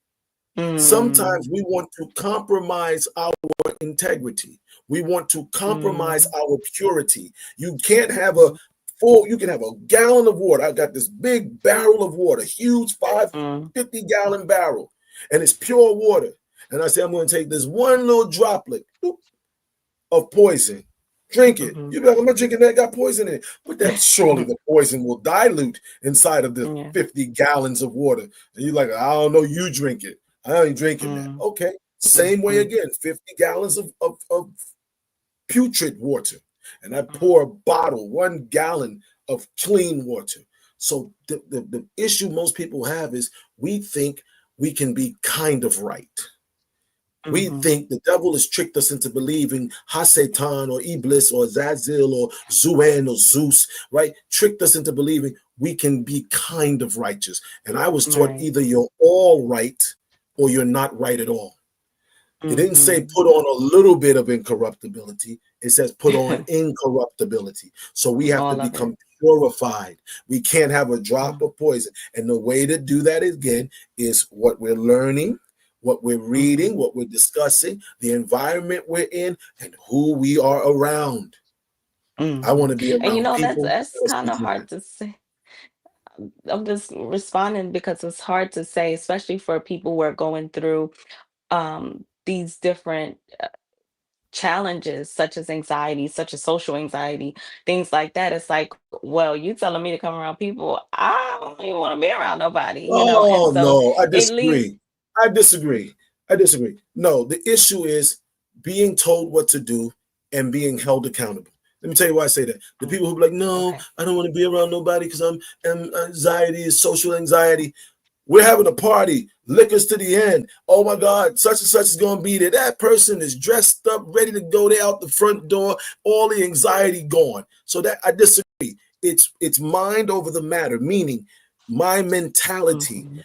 Mm. Sometimes we want to compromise our integrity. We want to compromise Mm. our purity. You can't have Mhm. you can have a gallon of water. I got this big barrel of water, huge Mm. 50-gallon barrel, and it's pure water. And I say, I'm going to take this one little droplet of poison. Drink it. Mhm. You'd be like, I'm not drinking that, got poison in it. But that surely the poison will dilute inside of the Yeah. 50 gallons of water. And you're like, I don't know, you drink it. I ain't drinking that. Mm. Okay. Same way Mhm. again, 50 gallons of putrid water. And I Mhm. pour a bottle, 1 gallon of clean water. So the issue most people have is we think we can be kind of right. We Mhm. think the devil has tricked us into believing Hasatan or Iblis or Zazil or Zuan or Zeus, right? Tricked us into believing we can be kind of righteous. And I was taught Right. either you're all right or you're not right at all. It didn't say Mhm. put on a little bit of incorruptibility. It says put on incorruptibility. So we have to All of it. become purified. We can't have a drop Mm. of poison. And the way to do that again is what we're learning, what we're Mhm. reading, what we're discussing, the environment we're in, and who we are around. I want Mhm. to be And around people that's that are kind of speaking hard life. to say. I'm just responding because it's hard to say, especially for people who are going through these different challenges, such as anxiety, such as social anxiety, things like that. It's like, well, you telling me to come around people, I don't even want to be around nobody, and Oh so no, I it leaves. disagree. I disagree. I disagree. No, the issue is being told what to do and being held accountable. Let me tell you why I say that. The Mm, people who be like, no, okay. I don't want to be around nobody because anxiety is social anxiety. We're having a party, liquors to the end. Oh my God, such and such is going to be there. That person is dressed up, ready to go. They out the front door, all the anxiety gone. So that I disagree. It's mind over the matter, meaning my mentality. Hmm.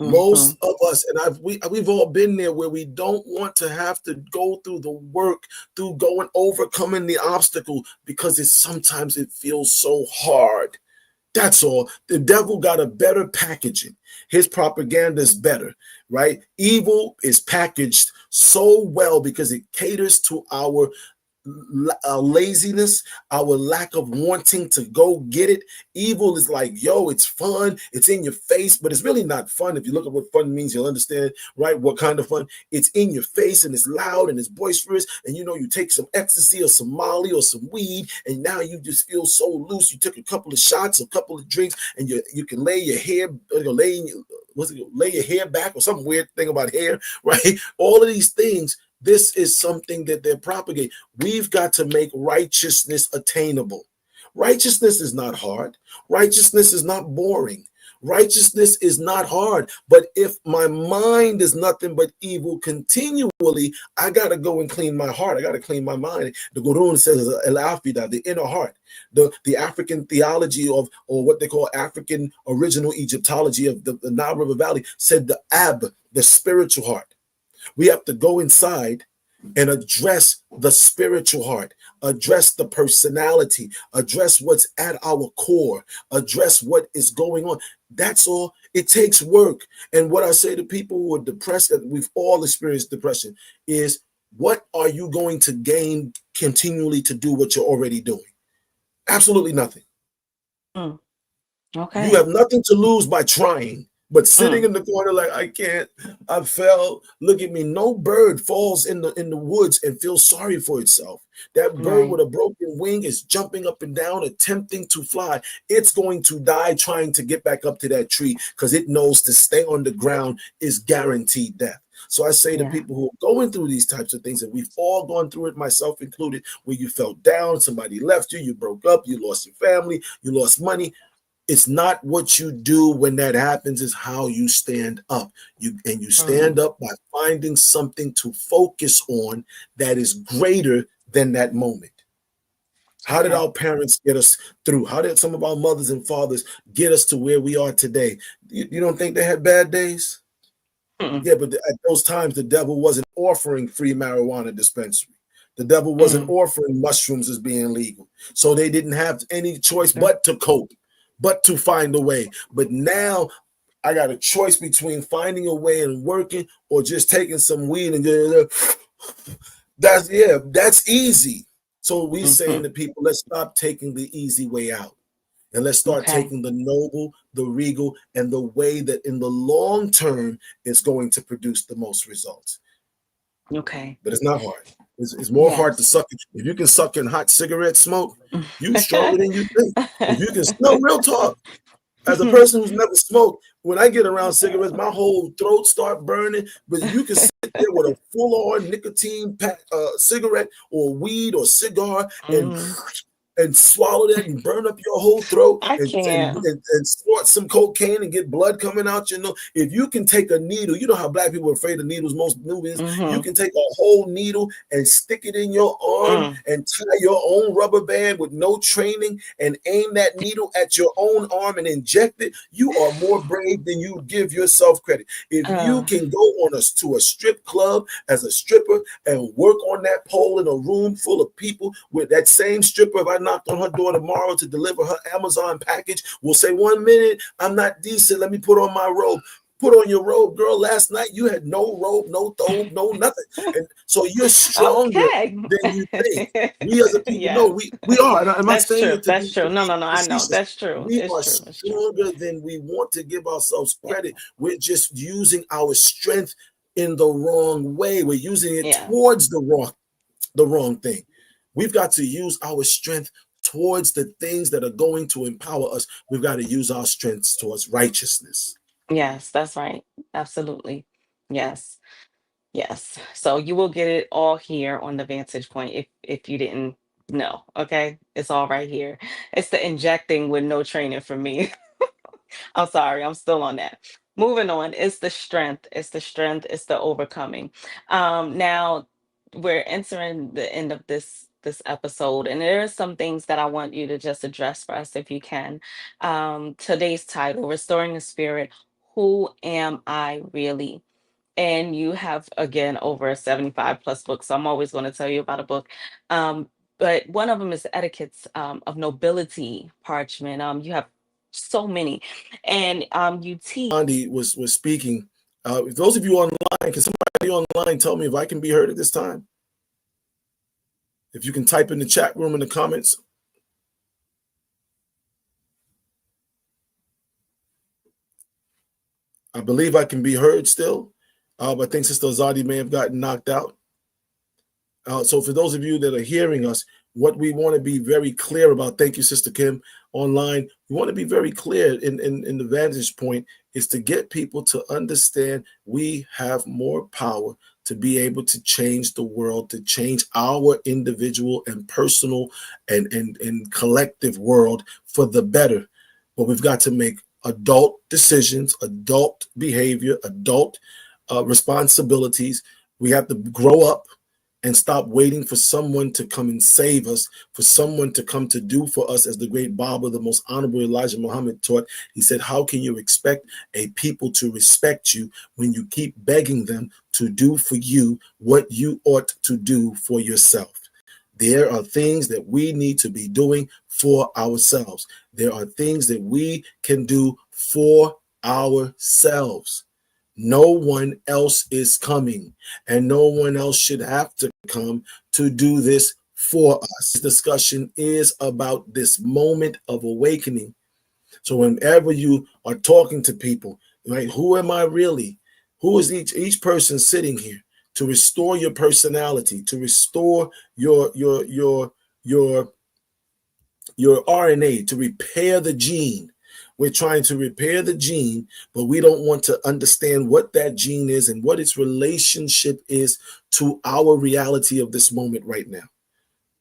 Most Hmm. of us, and we've all been there where we don't want to have to go through the work, through going overcoming the obstacle because it's sometimes it feels so hard. That's all. The devil got a better packaging. His propaganda is better, right? Evil is packaged so well because it caters to our laziness, our lack of wanting to go get it. Evil is like, yo, it's fun, it's in your face, but it's really not fun. If you look at what fun means, you'll understand, right? What kind of fun? It's in your face and it's loud and it's boisterous, and you take some ecstasy or some Molly or some weed, and now you just feel so loose. You took a couple of shots, a couple of drinks, and you can lay your hair, lay your hair back or some weird thing about hair, right? All of these things. This is something that they're propagating. We've got to make righteousness attainable. Righteousness is not hard. Righteousness is not boring. Righteousness is not hard. But if my mind is nothing but evil continually, I got to go and clean my heart. I got to clean my mind. The Quran says, El Afida, the inner heart. The African theology of, or what they call African original Egyptology of the Nile River Valley said the Ab, the spiritual heart. We have to go inside and address the spiritual heart, address the personality, address what's at our core, address what is going on. That's all. It takes work. And what I say to people who are depressed, and we've all experienced depression, is what are you going to gain continually to do what you're already doing? Absolutely nothing. Mm. You Okay. have nothing to lose by trying, but sitting Mm. in the corner like I can't, I fell. Look at me. No bird falls in the woods and feels sorry for itself. That bird Right. with a broken wing is jumping up and down, attempting to fly. It's going to die trying to get back up to that tree because it knows to stay on the ground is guaranteed death. So I say to Yeah. people who are going through these types of things, and we've all gone through it, myself included, where you felt down, somebody left you, you broke up, you lost your family, you lost money. It's not what you do when that happens, is how you stand up. You stand Mm. up by finding something to focus on that is greater than that moment. How did Okay. our parents get us through? How did some of our mothers and fathers get us to where we are today? You don't think they had bad days? Mm. Yeah, but at those times, the devil wasn't offering free marijuana dispensary. The devil wasn't Mm. offering mushrooms as being legal. So they didn't have any choice Sure. but to cope, but to find a way. But now I got a choice between finding a way and working or just taking some weed and that's easy. So we saying Hmm. to people, let's stop taking the easy way out. And let's start Okay. taking the noble, the regal, and the way that in the long term is going to produce the most results. Okay. But it's not hard. It's more hard to Yes. suck. If you can suck in hot cigarette smoke, you stronger than you think. If you can smell real talk, as a person who's never smoked, when I get around cigarettes, my whole throat start burning. But you can sit there with a full-on nicotine pack, cigarette or weed or cigar Mm. and swallow that and burn up your whole throat I can't. and snort some cocaine and get blood coming out your nose. If you can take a needle, you know how black people are afraid of needles, most movies. You Hmm. can take a whole needle and stick it in your arm Mm. and tie your own rubber band with no training and aim that needle at your own arm and inject it. You are more brave than you give yourself credit. If you Uh, can go on us to a strip club as a stripper and work on that pole in a room full of people with that same stripper, if I knocked on her door tomorrow to deliver her Amazon package, will say, 1 minute, I'm not decent. Let me put on my robe. Put on your robe, girl. Last night you had no robe, no thobe, no nothing. And so you're stronger Okay. than you think. We as a people know Yes, we are. And I'm not that's saying true. it to That's be true. No, no, no. I know. facetious. That's true. We It's are true. It's true. stronger than we want to give ourselves Yeah. credit. We're just using our strength in the wrong way. We're using it Yeah. towards the wrong thing. We've got to use our strength towards the things that are going to empower us. We've got to use our strengths towards righteousness. Yes, that's right. Absolutely. Yes. Yes. So you will get it all here on the Vantage Point if you didn't know. Okay. It's all right here. It's the injecting with no training for me. I'm sorry, I'm still on that. Moving on, it's the strength. It's the strength. It's the overcoming. Now we're entering the end of this episode, and there are some things that I want you to just address for us if you can. Today's title: Restoring the Spirit. Who am I really? And you have again over 75 plus books, so I'm always going to tell you about a book. um, but one of them is Etiquettes of Nobility, Parchment. You have so many, and you teach. Andy was speaking. Those of you online, can somebody online tell me if I can be heard at this time? If you can type in the chat room in the comments. I believe I can be heard still. But I think Sister Azadi may have gotten knocked out. So for those of you that are hearing us, what we want to be very clear about, thank you, Sister Kim, online, we want to be very clear in the Vantage Point is to get people to understand we have more power to be able to change the world, to change our individual and personal and collective world for the better. But we've got to make adult decisions, adult behavior, adult responsibilities. We have to grow up and stop waiting for someone to come and save us, for someone to come to do for us, as the great Baba, the most honorable Elijah Muhammad taught. He said, how can you expect a people to respect you when you keep begging them to do for you what you ought to do for yourself? There are things that we need to be doing for ourselves. There are things that we can do for ourselves. No one else is coming, and no one else should have to come to do this for us. This discussion is about this moment of awakening. So whenever you are talking to people, right, who am I really? Who is each person sitting here to restore your personality, to restore your RNA, to repair the gene? We're trying to repair the gene, but we don't want to understand what that gene is and what its relationship is to our reality of this moment right now.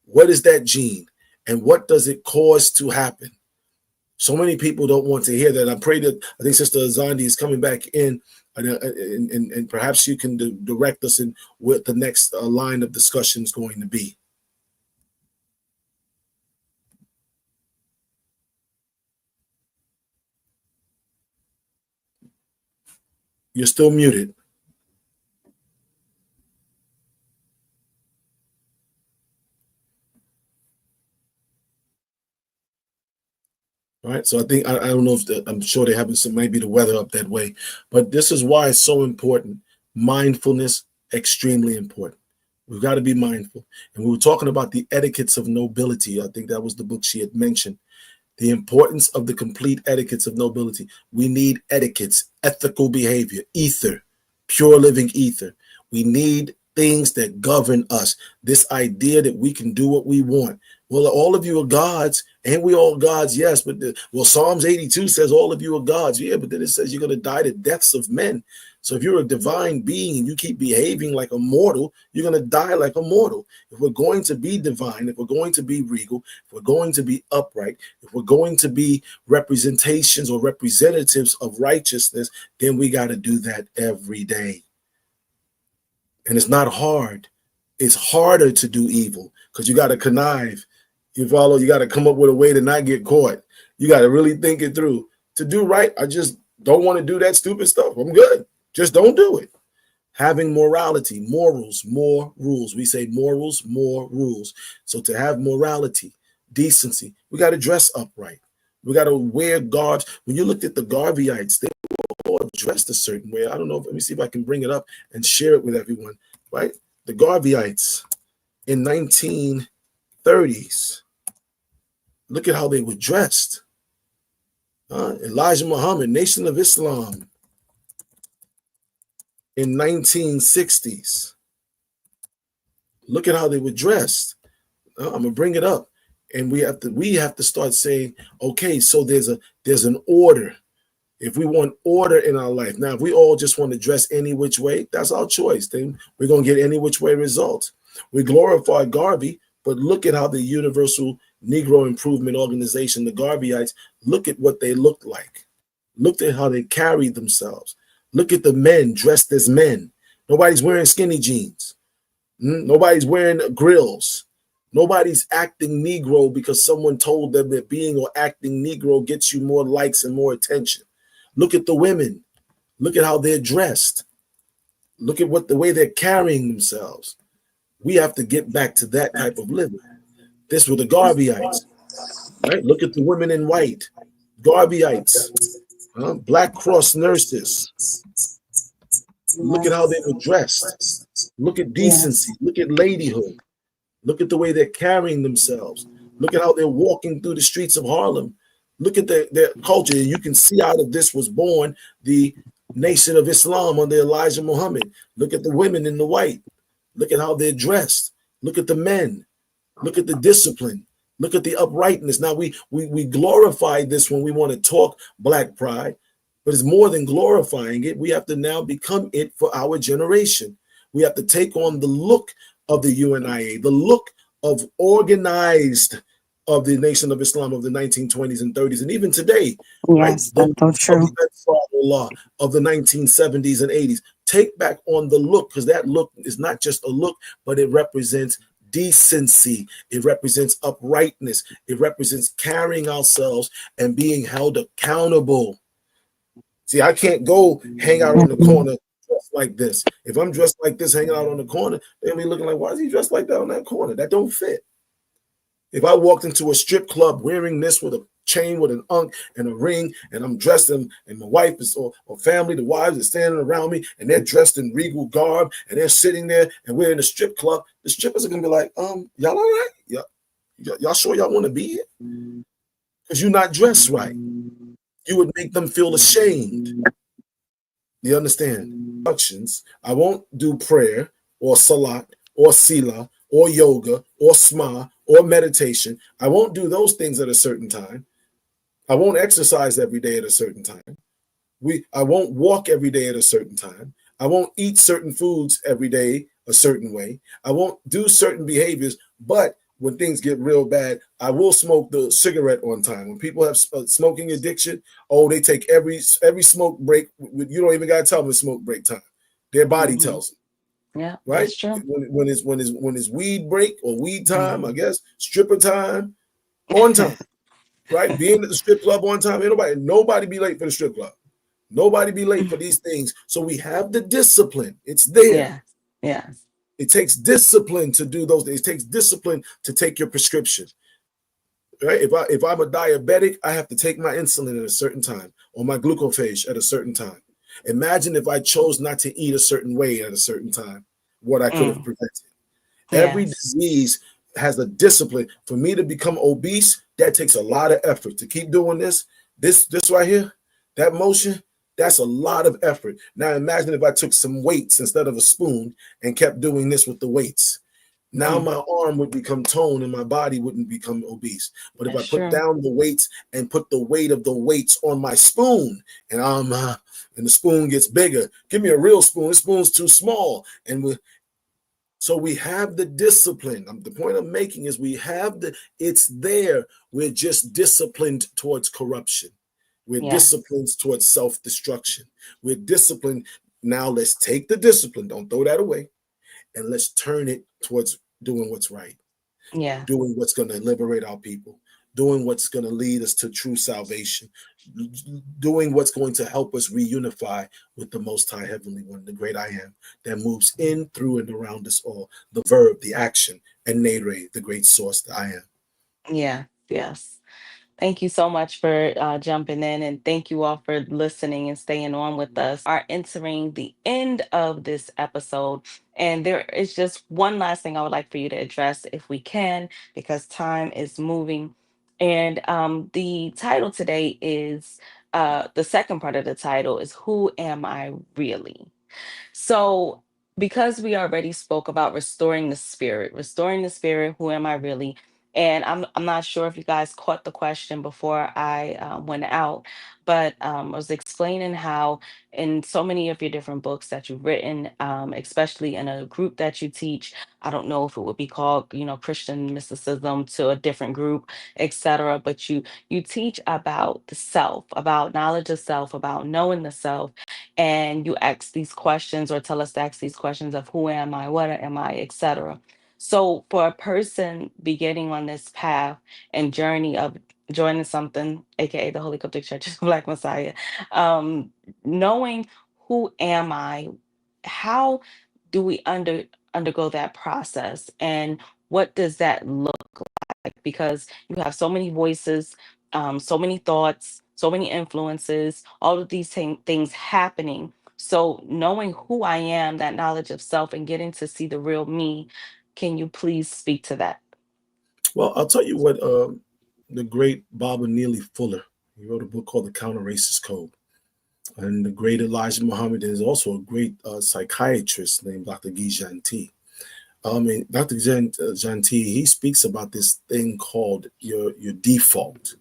What is that gene and what does it cause to happen? So many people don't want to hear that. I pray that, I think Sister Azandi is coming back in, and perhaps you can direct us in what the next line of discussion is going to be. You're still muted. All right. So I think, I don't know if I'm sure they're having some, maybe the weather up that way, but this is why it's so important. Mindfulness, extremely important. We've got to be mindful. And we were talking about the etiquettes of nobility. I think that was the book she had mentioned. The importance of the complete etiquettes of nobility. We need etiquettes, ethical behavior, ether, pure living ether. We need things that govern us. This idea that we can do what we want. Well, all of you are gods, and we all gods, yes. But Psalms 82 says all of you are gods. Yeah, but then it says you're going to die the deaths of men. So if you're a divine being and you keep behaving like a mortal, you're going to die like a mortal. If we're going to be divine, if we're going to be regal, if we're going to be upright, if we're going to be representations or representatives of righteousness, then we got to do that every day. And it's not hard. It's harder to do evil because you got to connive. You follow, you got to come up with a way to not get caught. You got to really think it through. To do right, I just don't want to do that stupid stuff. I'm good. Just don't do it. Having morality, morals, more rules. We say morals, more rules. So to have morality, decency, we got to dress upright. We got to wear garbs. When you looked at the Garveyites, they were all dressed a certain way. I don't know. Let me see if I can bring it up and share it with everyone. Right, the Garveyites in 1930s. Look at how they were dressed. Elijah Muhammad, Nation of Islam in 1960s. Look at how they were dressed. I'm gonna bring it up, and we have to start saying, okay, so there's an order. If we want order in our life, now if we all just want to dress any which way, that's our choice. Then we're gonna get any which way results. We glorify Garvey, but look at how the Universal Negro Improvement Organization, the Garveyites, look at what they looked like. Look at how they carried themselves. Look at the men dressed as men. Nobody's wearing skinny jeans. Nobody's wearing grills. Nobody's acting Negro because someone told them that being or acting Negro gets you more likes and more attention. Look at the women. Look at how they're dressed. Look at the way they're carrying themselves. We have to get back to that type of living. This were the Garveyites, right? Look at the women in white, Garveyites, Black Cross nurses. Look at how they were dressed. Look at decency. Look at ladyhood. Look at the way they're carrying themselves. Look at how they're walking through the streets of Harlem. Look at their culture. You can see out of this was born the Nation of Islam under Elijah Muhammad. Look at the women in the white. Look at how they're dressed. Look at the men. Look at the discipline. Look at the uprightness. Now we glorify this when we want to talk Black pride, but it's more than glorifying it. We have to now become it for our generation. We have to take on the look of the UNIA, the look of organized of the Nation of Islam of the 1920s and 30s, and even today, Yes, right? that's so true. Of the Ansarullah of the 1970s and 80s. Take back on the look, because that look is not just a look, but it represents decency. It represents uprightness. It represents carrying ourselves and being held accountable. See, I can't go hang out on the corner dressed like this. If I'm dressed like this, hanging out on the corner, they'll be looking like, why is he dressed like that on that corner? That don't fit. If I walked into a strip club wearing this with a chain with an unk and a ring, and I'm dressed in, and my wife is or family, the wives are standing around me, and they're dressed in regal garb, and they're sitting there, and we're in a strip club, the strippers are gonna be like, y'all all right? Y'all sure y'all want to be here? Because you're not dressed right. You would make them feel ashamed. You understand? Instructions. I won't do prayer or salat or sila or yoga or sma or meditation. I won't do those things at a certain time. I won't exercise every day at a certain time. I won't walk every day at a certain time. I won't eat certain foods every day a certain way. I won't do certain behaviors, but when things get real bad, I will smoke the cigarette on time. When people have smoking addiction, they take every smoke break. You don't even got to tell them it's smoke break time. Their body tells them. Yeah, Right? that's true. When it's weed break or weed time, I guess, stripper time, on time. Right? Being at the strip club on time. Ain't nobody be late for the strip club. Nobody be late for these things. So we have the discipline. It's there. Yeah. It takes discipline to do those things. It takes discipline to take your prescription. Right? If I'm a diabetic, I have to take my insulin at a certain time or my glucophage at a certain time. Imagine if I chose not to eat a certain way at a certain time, what I could have prevented. Every disease has a discipline. For me to become obese, that takes a lot of effort. To keep doing this right here, that motion, that's a lot of effort. Now imagine if I took some weights instead of a spoon and kept doing this with the weights. Now my arm would become toned and my body wouldn't become obese. But if I put down the weights and put the weight of the weights on my spoon, and the spoon gets bigger, give me a real spoon. This spoon's too small, so we have the discipline. The point I'm making is it's there. We're just disciplined towards corruption. We're disciplined towards self-destruction. We're disciplined. Now let's take the discipline. Don't throw that away. And let's turn it towards doing what's right. Yeah. Doing what's going to liberate our people. Doing what's going to lead us to true salvation. Doing what's going to help us reunify with the Most High Heavenly One, the great I Am, that moves in, through, and around us all. The verb, the action, and Nere, the great source that I am. Yeah. Yes. Thank you so much for jumping in, and thank you all for listening and staying on with us. Are entering the end of this episode, and there is just one last thing I would like for you to address, if we can, because time is moving. And the title today is the second part of the title is "Who Am I Really?" So, because we already spoke about restoring the spirit, who am I really? And I'm not sure if you guys caught the question before I went out, but I was explaining how in so many of your different books that you've written, especially in a group that you teach, I don't know if it would be called, Christian mysticism to a different group, etc. But you teach about the self, about knowledge of self, about knowing the self, and you ask these questions or tell us to ask these questions of who am I, what am I, etc. So for a person beginning on this path and journey of joining something, aka the Holy Coptic Church of Black Messiah, um, knowing who am I, how do we undergo that process, and what does that look like? Because you have so many voices, so many thoughts, so many influences, all of these things happening. So, knowing who I am, that knowledge of self, and getting to see the real me, can you please speak to that? Well, I'll tell you what, the great Baba Neely Fuller, he wrote a book called The Counter Racist Code. And the great Elijah Muhammad is also a great psychiatrist named Dr. Guy Janti. And Dr. Janti, he speaks about this thing called your default,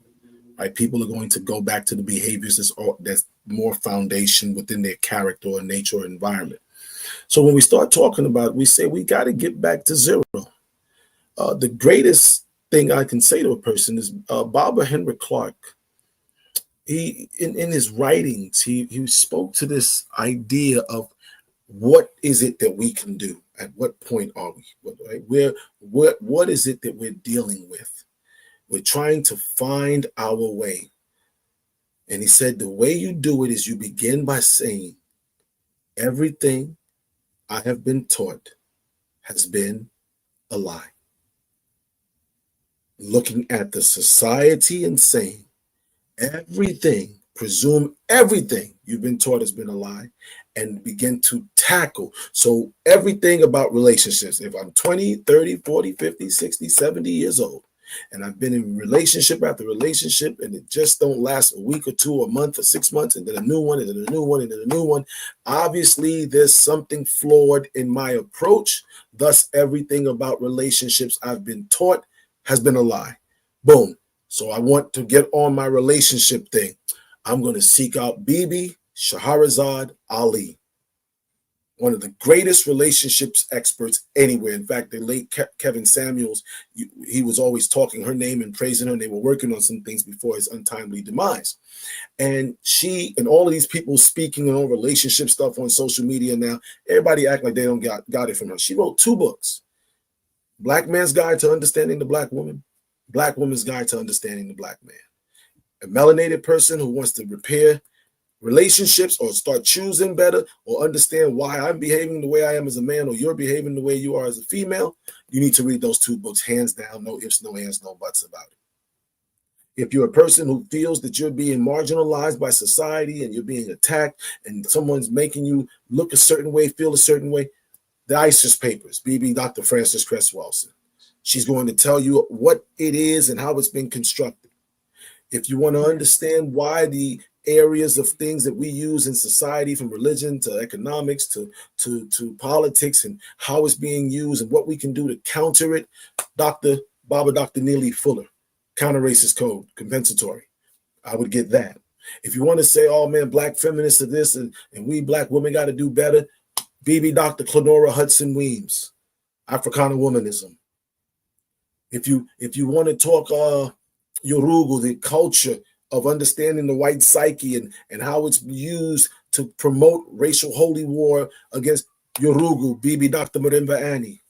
right? People are going to go back to the behaviors that's more foundation within their character or nature or environment. So when we start talking about it, we say we got to get back to zero. The greatest thing I can say to a person is Barbara Henry Clark. He in his writings, he spoke to this idea of what is it that we can do? At what point are we? Right? What is it that we're dealing with? We're trying to find our way. And he said the way you do it is you begin by saying, everything I have been taught has been a lie. Looking at the society and saying, presume everything you've been taught has been a lie, and begin to tackle. So everything about relationships, if I'm 20, 30, 40, 50, 60, 70 years old, and I've been in relationship after relationship, and it just don't last a week or two, or a month or 6 months, and then a new one, and then a new one, and then a new one, obviously there's something flawed in my approach. Thus, everything about relationships I've been taught has been a lie. Boom. So I want to get on my relationship thing. I'm going to seek out Bibi Shahrazad Ali, one of the greatest relationships experts anywhere. In fact, the late Kevin Samuels, he was always talking her name and praising her, and they were working on some things before his untimely demise. And she and all of these people speaking on relationship stuff on social media now, everybody act like they don't got it from her. She wrote 2 books, Black Man's Guide to Understanding the Black Woman, Black Woman's Guide to Understanding the Black Man. A melanated person who wants to repair relationships or start choosing better or understand why I'm behaving the way I am as a man or you're behaving the way you are as a female, you need to read those 2 books, hands down, no ifs, no ands, no buts about it. If you're a person who feels that you're being marginalized by society and you're being attacked and someone's making you look a certain way, feel a certain way, the ISIS Papers, BB Dr. Frances Cress Welsing. She's going to tell you what it is and how it's been constructed. If you want to understand why the areas of things that we use in society, from religion to economics to politics, and how it's being used and what we can do to counter it, Dr. Neely Fuller, Counter Racist Code, Compensatory. I would get that. If you want to say, oh man, Black feminists are this and we Black women got to do better, BB Dr. Clenora Hudson Weems, Africana Womanism. If you want to talk Yorugu, the culture of understanding the white psyche and how it's used to promote racial holy war against Yorugu, BB Dr. Marimba Annie.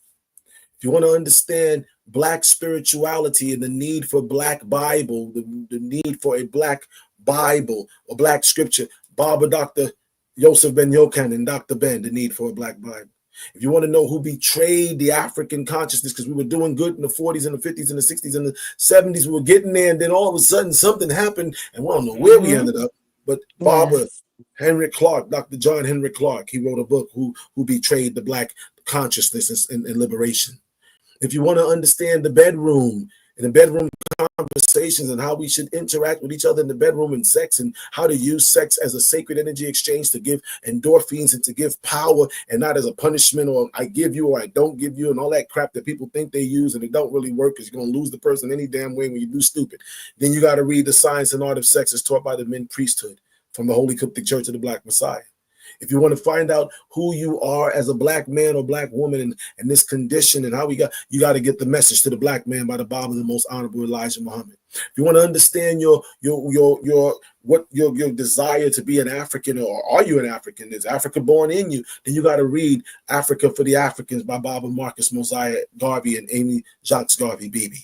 If you want to understand Black spirituality and the need for Black Bible, the need for a Black Bible or Black scripture, Baba Dr. Yosef Ben Yokan and Dr. Ben, the need for a Black Bible. If you want to know who betrayed the African consciousness, because we were doing good in the 40s and the 50s and the 60s and the 70s, we were getting there, and then all of a sudden something happened, and we don't know where we ended up. But Barbara Yes. Henrik Clark, Dr. John Henrik Clark, he wrote a book, Who Betrayed the Black Consciousness and Liberation. If you want to understand the bedroom and the bedroom conversations and how we should interact with each other in the bedroom and sex, and how to use sex as a sacred energy exchange to give endorphins and to give power, and not as a punishment, or I give you or I don't give you, and all that crap that people think they use and it don't really work, because you're going to lose the person any damn way when you do stupid. Then you got to read The Science and Art of Sex as taught by the Men Priesthood from the Holy Coptic Church of the Black Messiah. If you want to find out who you are as a Black man or Black woman and this condition and how you got to get the Message to the Black Man by the Bible of the Most Honorable Elijah Muhammad. If you want to understand your desire to be an African, or are you an African? Is Africa born in you? Then you got to read Africa for the Africans by Baba Marcus Mosiah Garvey and Amy Jacques Garvey Beebe.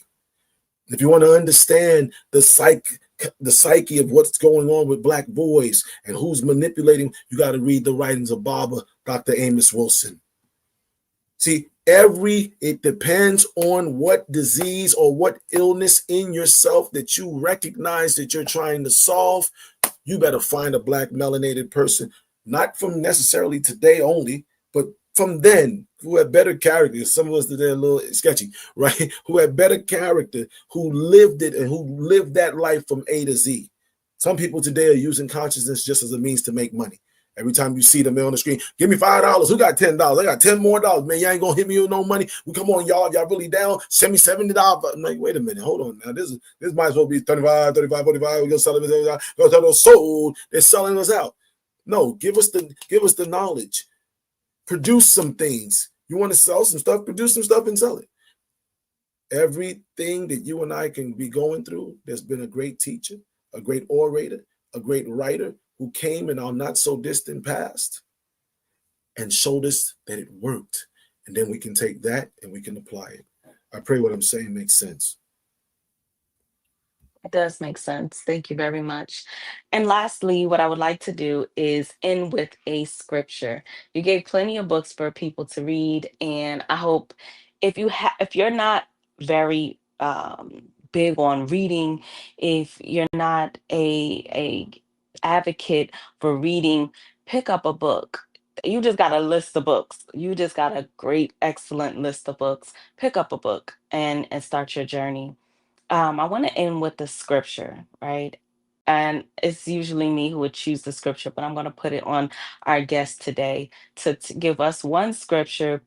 If you want to understand the psyche of what's going on with Black boys and who's manipulating, you got to read the writings of Dr. Amos Wilson. See, it depends on what disease or what illness in yourself that you recognize that you're trying to solve. You better find a Black melanated person, not from necessarily today only, but from then, who had better character. Some of us today are a little sketchy, right? Who had better character, who lived it and who lived that life from A to Z. Some people today are using consciousness just as a means to make money. Every time you see them on the screen, give me $5. Who got $10? I got $10 more. Man, you ain't gonna hit me with no money. Well, come on, y'all. If y'all really down, send me $70. I'm like, wait a minute, hold on now. This might as well be 35, 45. We're gonna sell it. Go tell those sold. They're selling us out. No, give us the knowledge. Produce some things. You want to sell some stuff, produce some stuff and sell it. Everything that you and I can be going through, there's been a great teacher, a great orator, a great writer who came in our not so distant past and showed us that it worked. And then we can take that and we can apply it. I pray what I'm saying makes sense. It does make sense. Thank you very much. And lastly, what I would like to do is end with a scripture. You gave plenty of books for people to read, and I hope if you're not very big on reading, if you're not a advocate for reading, pick up a book. You just got a list of books. You just got a great, excellent list of books. Pick up a book and start your journey. I want to end with the scripture, right? And it's usually me who would choose the scripture, but I'm going to put it on our guest today to give us one scripture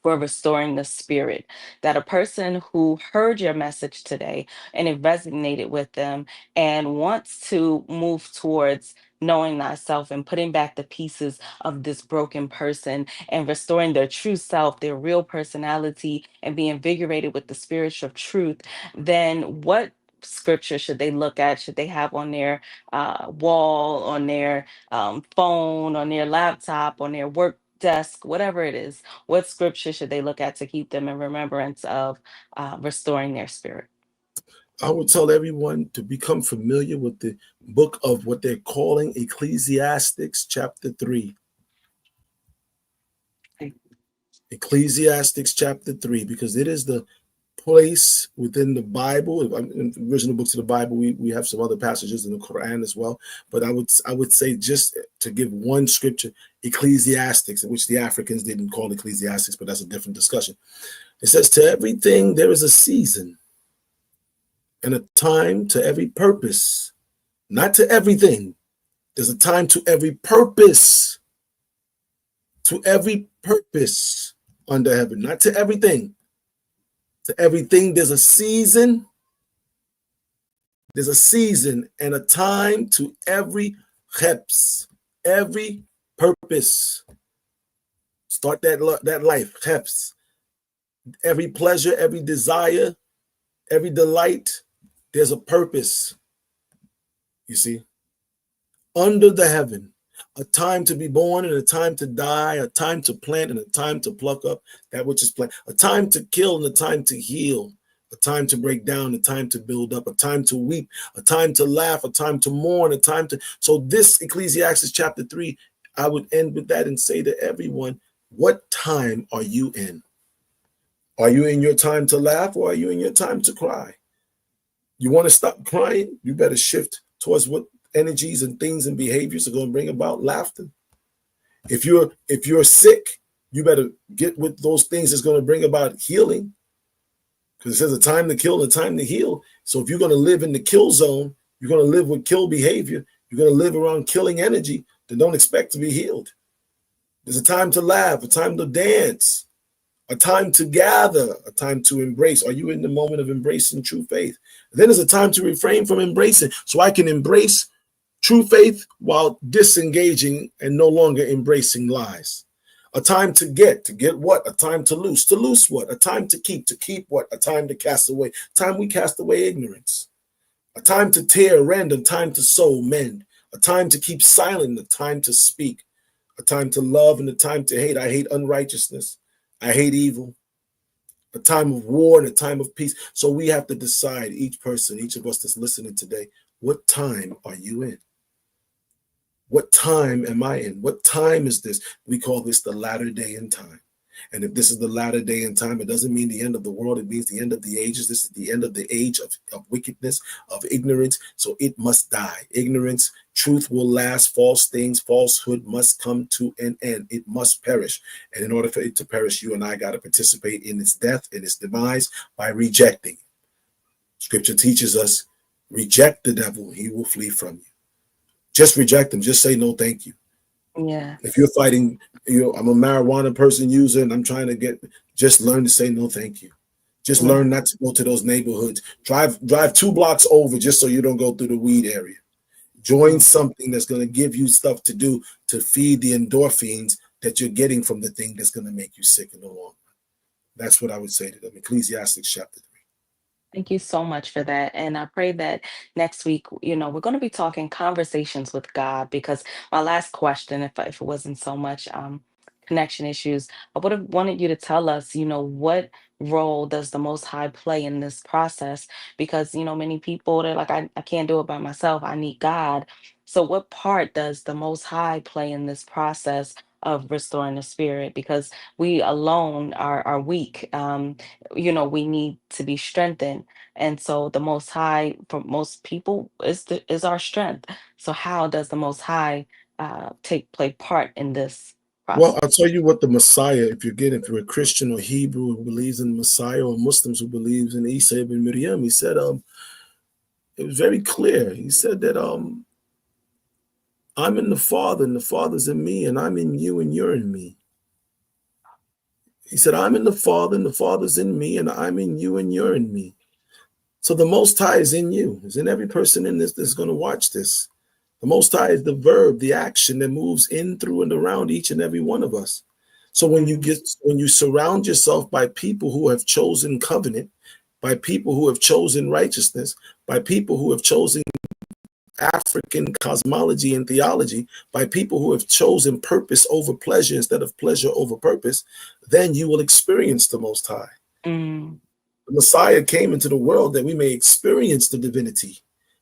for restoring the spirit, that a person who heard your message today and it resonated with them and wants to move towards knowing thyself and putting back the pieces of this broken person and restoring their true self, their real personality, and be invigorated with the spiritual truth, then what scripture should they look at? Should they have on their wall, on their phone, on their laptop, on their work desk, whatever it is? What scripture should they look at to keep them in remembrance of restoring their spirit? I would tell everyone to become familiar with the book of what they're calling Ecclesiastes chapter 3. Okay. Ecclesiastes chapter 3, because it is the place within the Bible. In the original books of the Bible, we have some other passages in the Quran as well. But I would say, just to give one scripture, Ecclesiastes, which the Africans didn't call Ecclesiastes, but that's a different discussion. It says, to everything there is a season and a time to every purpose. Not to everything. There's a time to every purpose. To every purpose under heaven. Not to everything. To everything there's a season. There's a season and a time to every cheps. Every purpose. Start that life. Cheps. Every pleasure, every desire, every delight. There's a purpose, you see, under the heaven, a time to be born and a time to die, a time to plant and a time to pluck up that which is planted, a time to kill and a time to heal, a time to break down, a time to build up, a time to weep, a time to laugh, a time to mourn, a time to. So this Ecclesiastes chapter 3, I would end with that and say to everyone, What time are you in? Are you in your time to laugh, or are you in your time to cry? You want to stop crying? You better shift towards what energies and things and behaviors are going to bring about laughter. If you're sick, you better get with those things that's going to bring about healing. Because it says a time to kill and a time to heal. So if you're going to live in the kill zone, you're going to live with kill behavior, you're going to live around killing energy, then don't expect to be healed. There's a time to laugh, a time to dance, a time to gather, a time to embrace. Are you in the moment of embracing true faith? Then there's a time to refrain from embracing, so I can embrace true faith while disengaging and no longer embracing lies. A time to get what? A time to lose what? A time to keep what? A time to cast away. Time we cast away ignorance. A time to tear, rend, a time to sow, mend. A time to keep silent, a time to speak. A time to love and a time to hate. I hate unrighteousness. I hate evil. A time of war and a time of peace. So we have to decide, each person, each of us that's listening today, what time are you in? What time am I in? What time is this? We call this the latter day in time. And if this is the latter day in time, it doesn't mean the end of the world. It means the end of the ages. This is the end of the age of wickedness, of ignorance. So it must die. Ignorance, truth will last. False things, falsehood must come to an end. It must perish. And in order for it to perish, you and I got to participate in its death and its demise by rejecting. Scripture teaches us, reject the devil, he will flee from you. Just reject him. Just say no, thank you. Yeah. If you're fighting, I'm a marijuana person user and I'm trying to just learn to say no, thank you. Just learn not to go to those neighborhoods. Drive 2 blocks over just so you don't go through the weed area. Join something that's going to give you stuff to do to feed the endorphins that you're getting from the thing that's going to make you sick in the long run. That's what I would say to them. Ecclesiastes chapter 3. Thank you so much for that. And I pray that next week, we're going to be talking conversations with God, because my last question, if it wasn't so much connection issues, I would have wanted you to tell us, what role does the Most High play in this process? Because, many people, they're like, I can't do it by myself. I need God. So, what part does the Most High play in this process of restoring the spirit? Because we alone are weak. We need to be strengthened, and so the Most High, for most people, is our strength. So how does the Most High play part in this Well, process? I'll tell you what the Messiah, if you're a Christian or Hebrew who believes in the Messiah, or Muslims who believes in Isa ibn Maryam, he said, it was very clear. He said that I'm in the Father and the Father's in me, and I'm in you and you're in me. He said, I'm in the Father and the Father's in me, and I'm in you and you're in me. So the Most High is in you, is in every person in this that's going to watch this. The Most High is the verb, the action that moves in, through, and around each and every one of us. So when you surround yourself by people who have chosen covenant, by people who have chosen righteousness, by people who have chosen African cosmology and theology, by people who have chosen purpose over pleasure instead of pleasure over purpose, then you will experience the Most High. Mm. The Messiah came into the world that we may experience the divinity.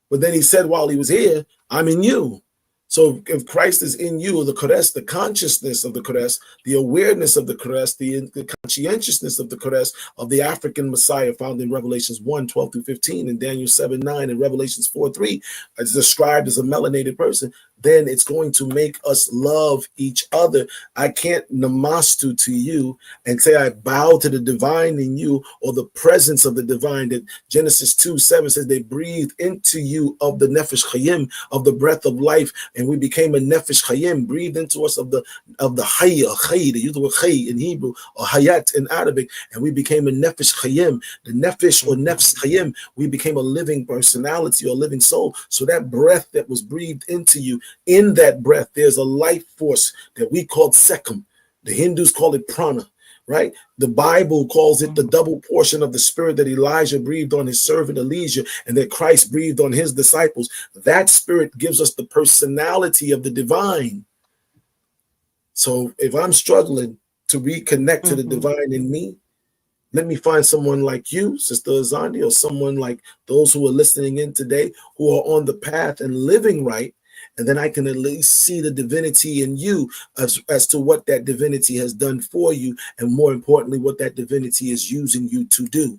But then he said while he was here, I'm in you. So if Christ is in you, the Kodesh, the consciousness of the Kodesh, the awareness of the Kodesh, the conscientiousness of the Kodesh, of the African Messiah found in Revelations 1:12-15, and Daniel 7:9, and Revelations 4:3, is described as a melanated person, then it's going to make us love each other. I can't namastu to you and say I bow to the divine in you, or the presence of the divine, that Genesis 2:7 says they breathed into you of the nefesh chayim, of the breath of life, and we became a nefesh chayim, breathed into us of the hayya, chay, they use the word chay in Hebrew, or hayat in Arabic, and we became a nefesh chayim, the nefesh or nefs chayim, we became a living personality or living soul. So that breath that was breathed into you, in that breath, there's a life force that we call sekhem. The Hindus call it prana, right? The Bible calls it the double portion of the spirit that Elijah breathed on his servant Elijah, and that Christ breathed on his disciples. That spirit gives us the personality of the divine. So if I'm struggling to reconnect to the divine in me, let me find someone like you, Sister Azandi, or someone like those who are listening in today, who are on the path and living right, And then I can at least see the divinity in you as to what that divinity has done for you, and more importantly, what that divinity is using you to do.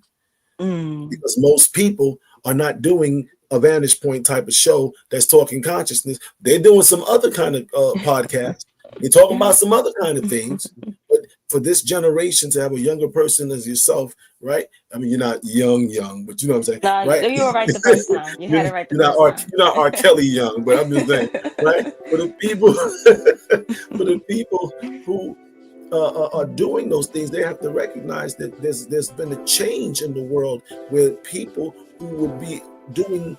Mm. Because most people are not doing a Vantage Point type of show that's talking consciousness. They're doing some other kind of podcast. They're talking about some other kind of things. But for this generation to have a younger person as yourself, right? I mean, you're not young, but you know what I'm saying, No, right? you were right the first time. You had it right the You're not first time. R. Kelly young, but I'm just saying, right? For the people, for the people who are doing those things, they have to recognize that there's been a change in the world where people who would be doing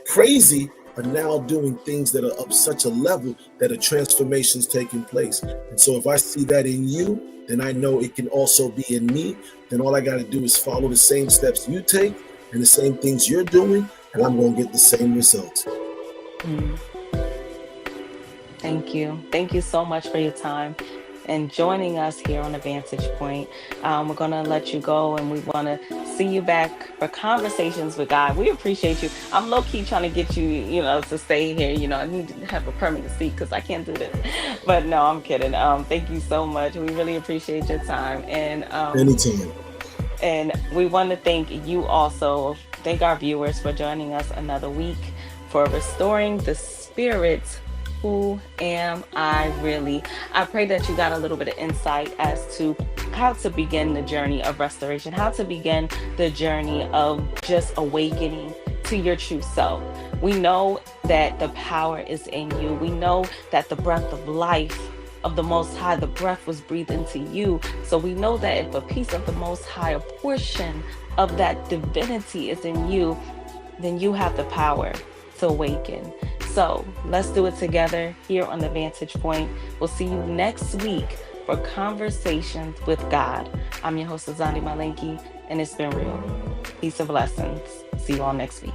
crazy are now doing things that are up such a level that a transformation is taking place. And so if I see that in you, then I know it can also be in me. Then all I got to do is follow the same steps you take and the same things you're doing, and I'm going to get the same results. Mm. Thank you. Thank you so much for your time and joining us here on the Vantage Point. We're going to let you go, and we want to see you back for Conversations with God. We appreciate you. I'm low key trying to get you, to stay here. I need to have a permanent seat because I can't do this. But no, I'm kidding. Thank you so much. We really appreciate your time. Anytime. And we want to thank you also. Thank our viewers for joining us another week for Restoring the Spirit. Who am I really? I pray that you got a little bit of insight as to how to begin the journey of restoration, how to begin the journey of just awakening to your true self. We know that the power is in you. We know that the breath of life of the Most High, the breath was breathed into you. So we know that if a piece of the Most High, a portion of that divinity is in you, then you have the power to awaken. So let's do it together here on the Vantage Point. We'll see you next week for Conversations with God. I'm your host, Azandi Malenki, and it's been real. Peace and blessings. See you all next week.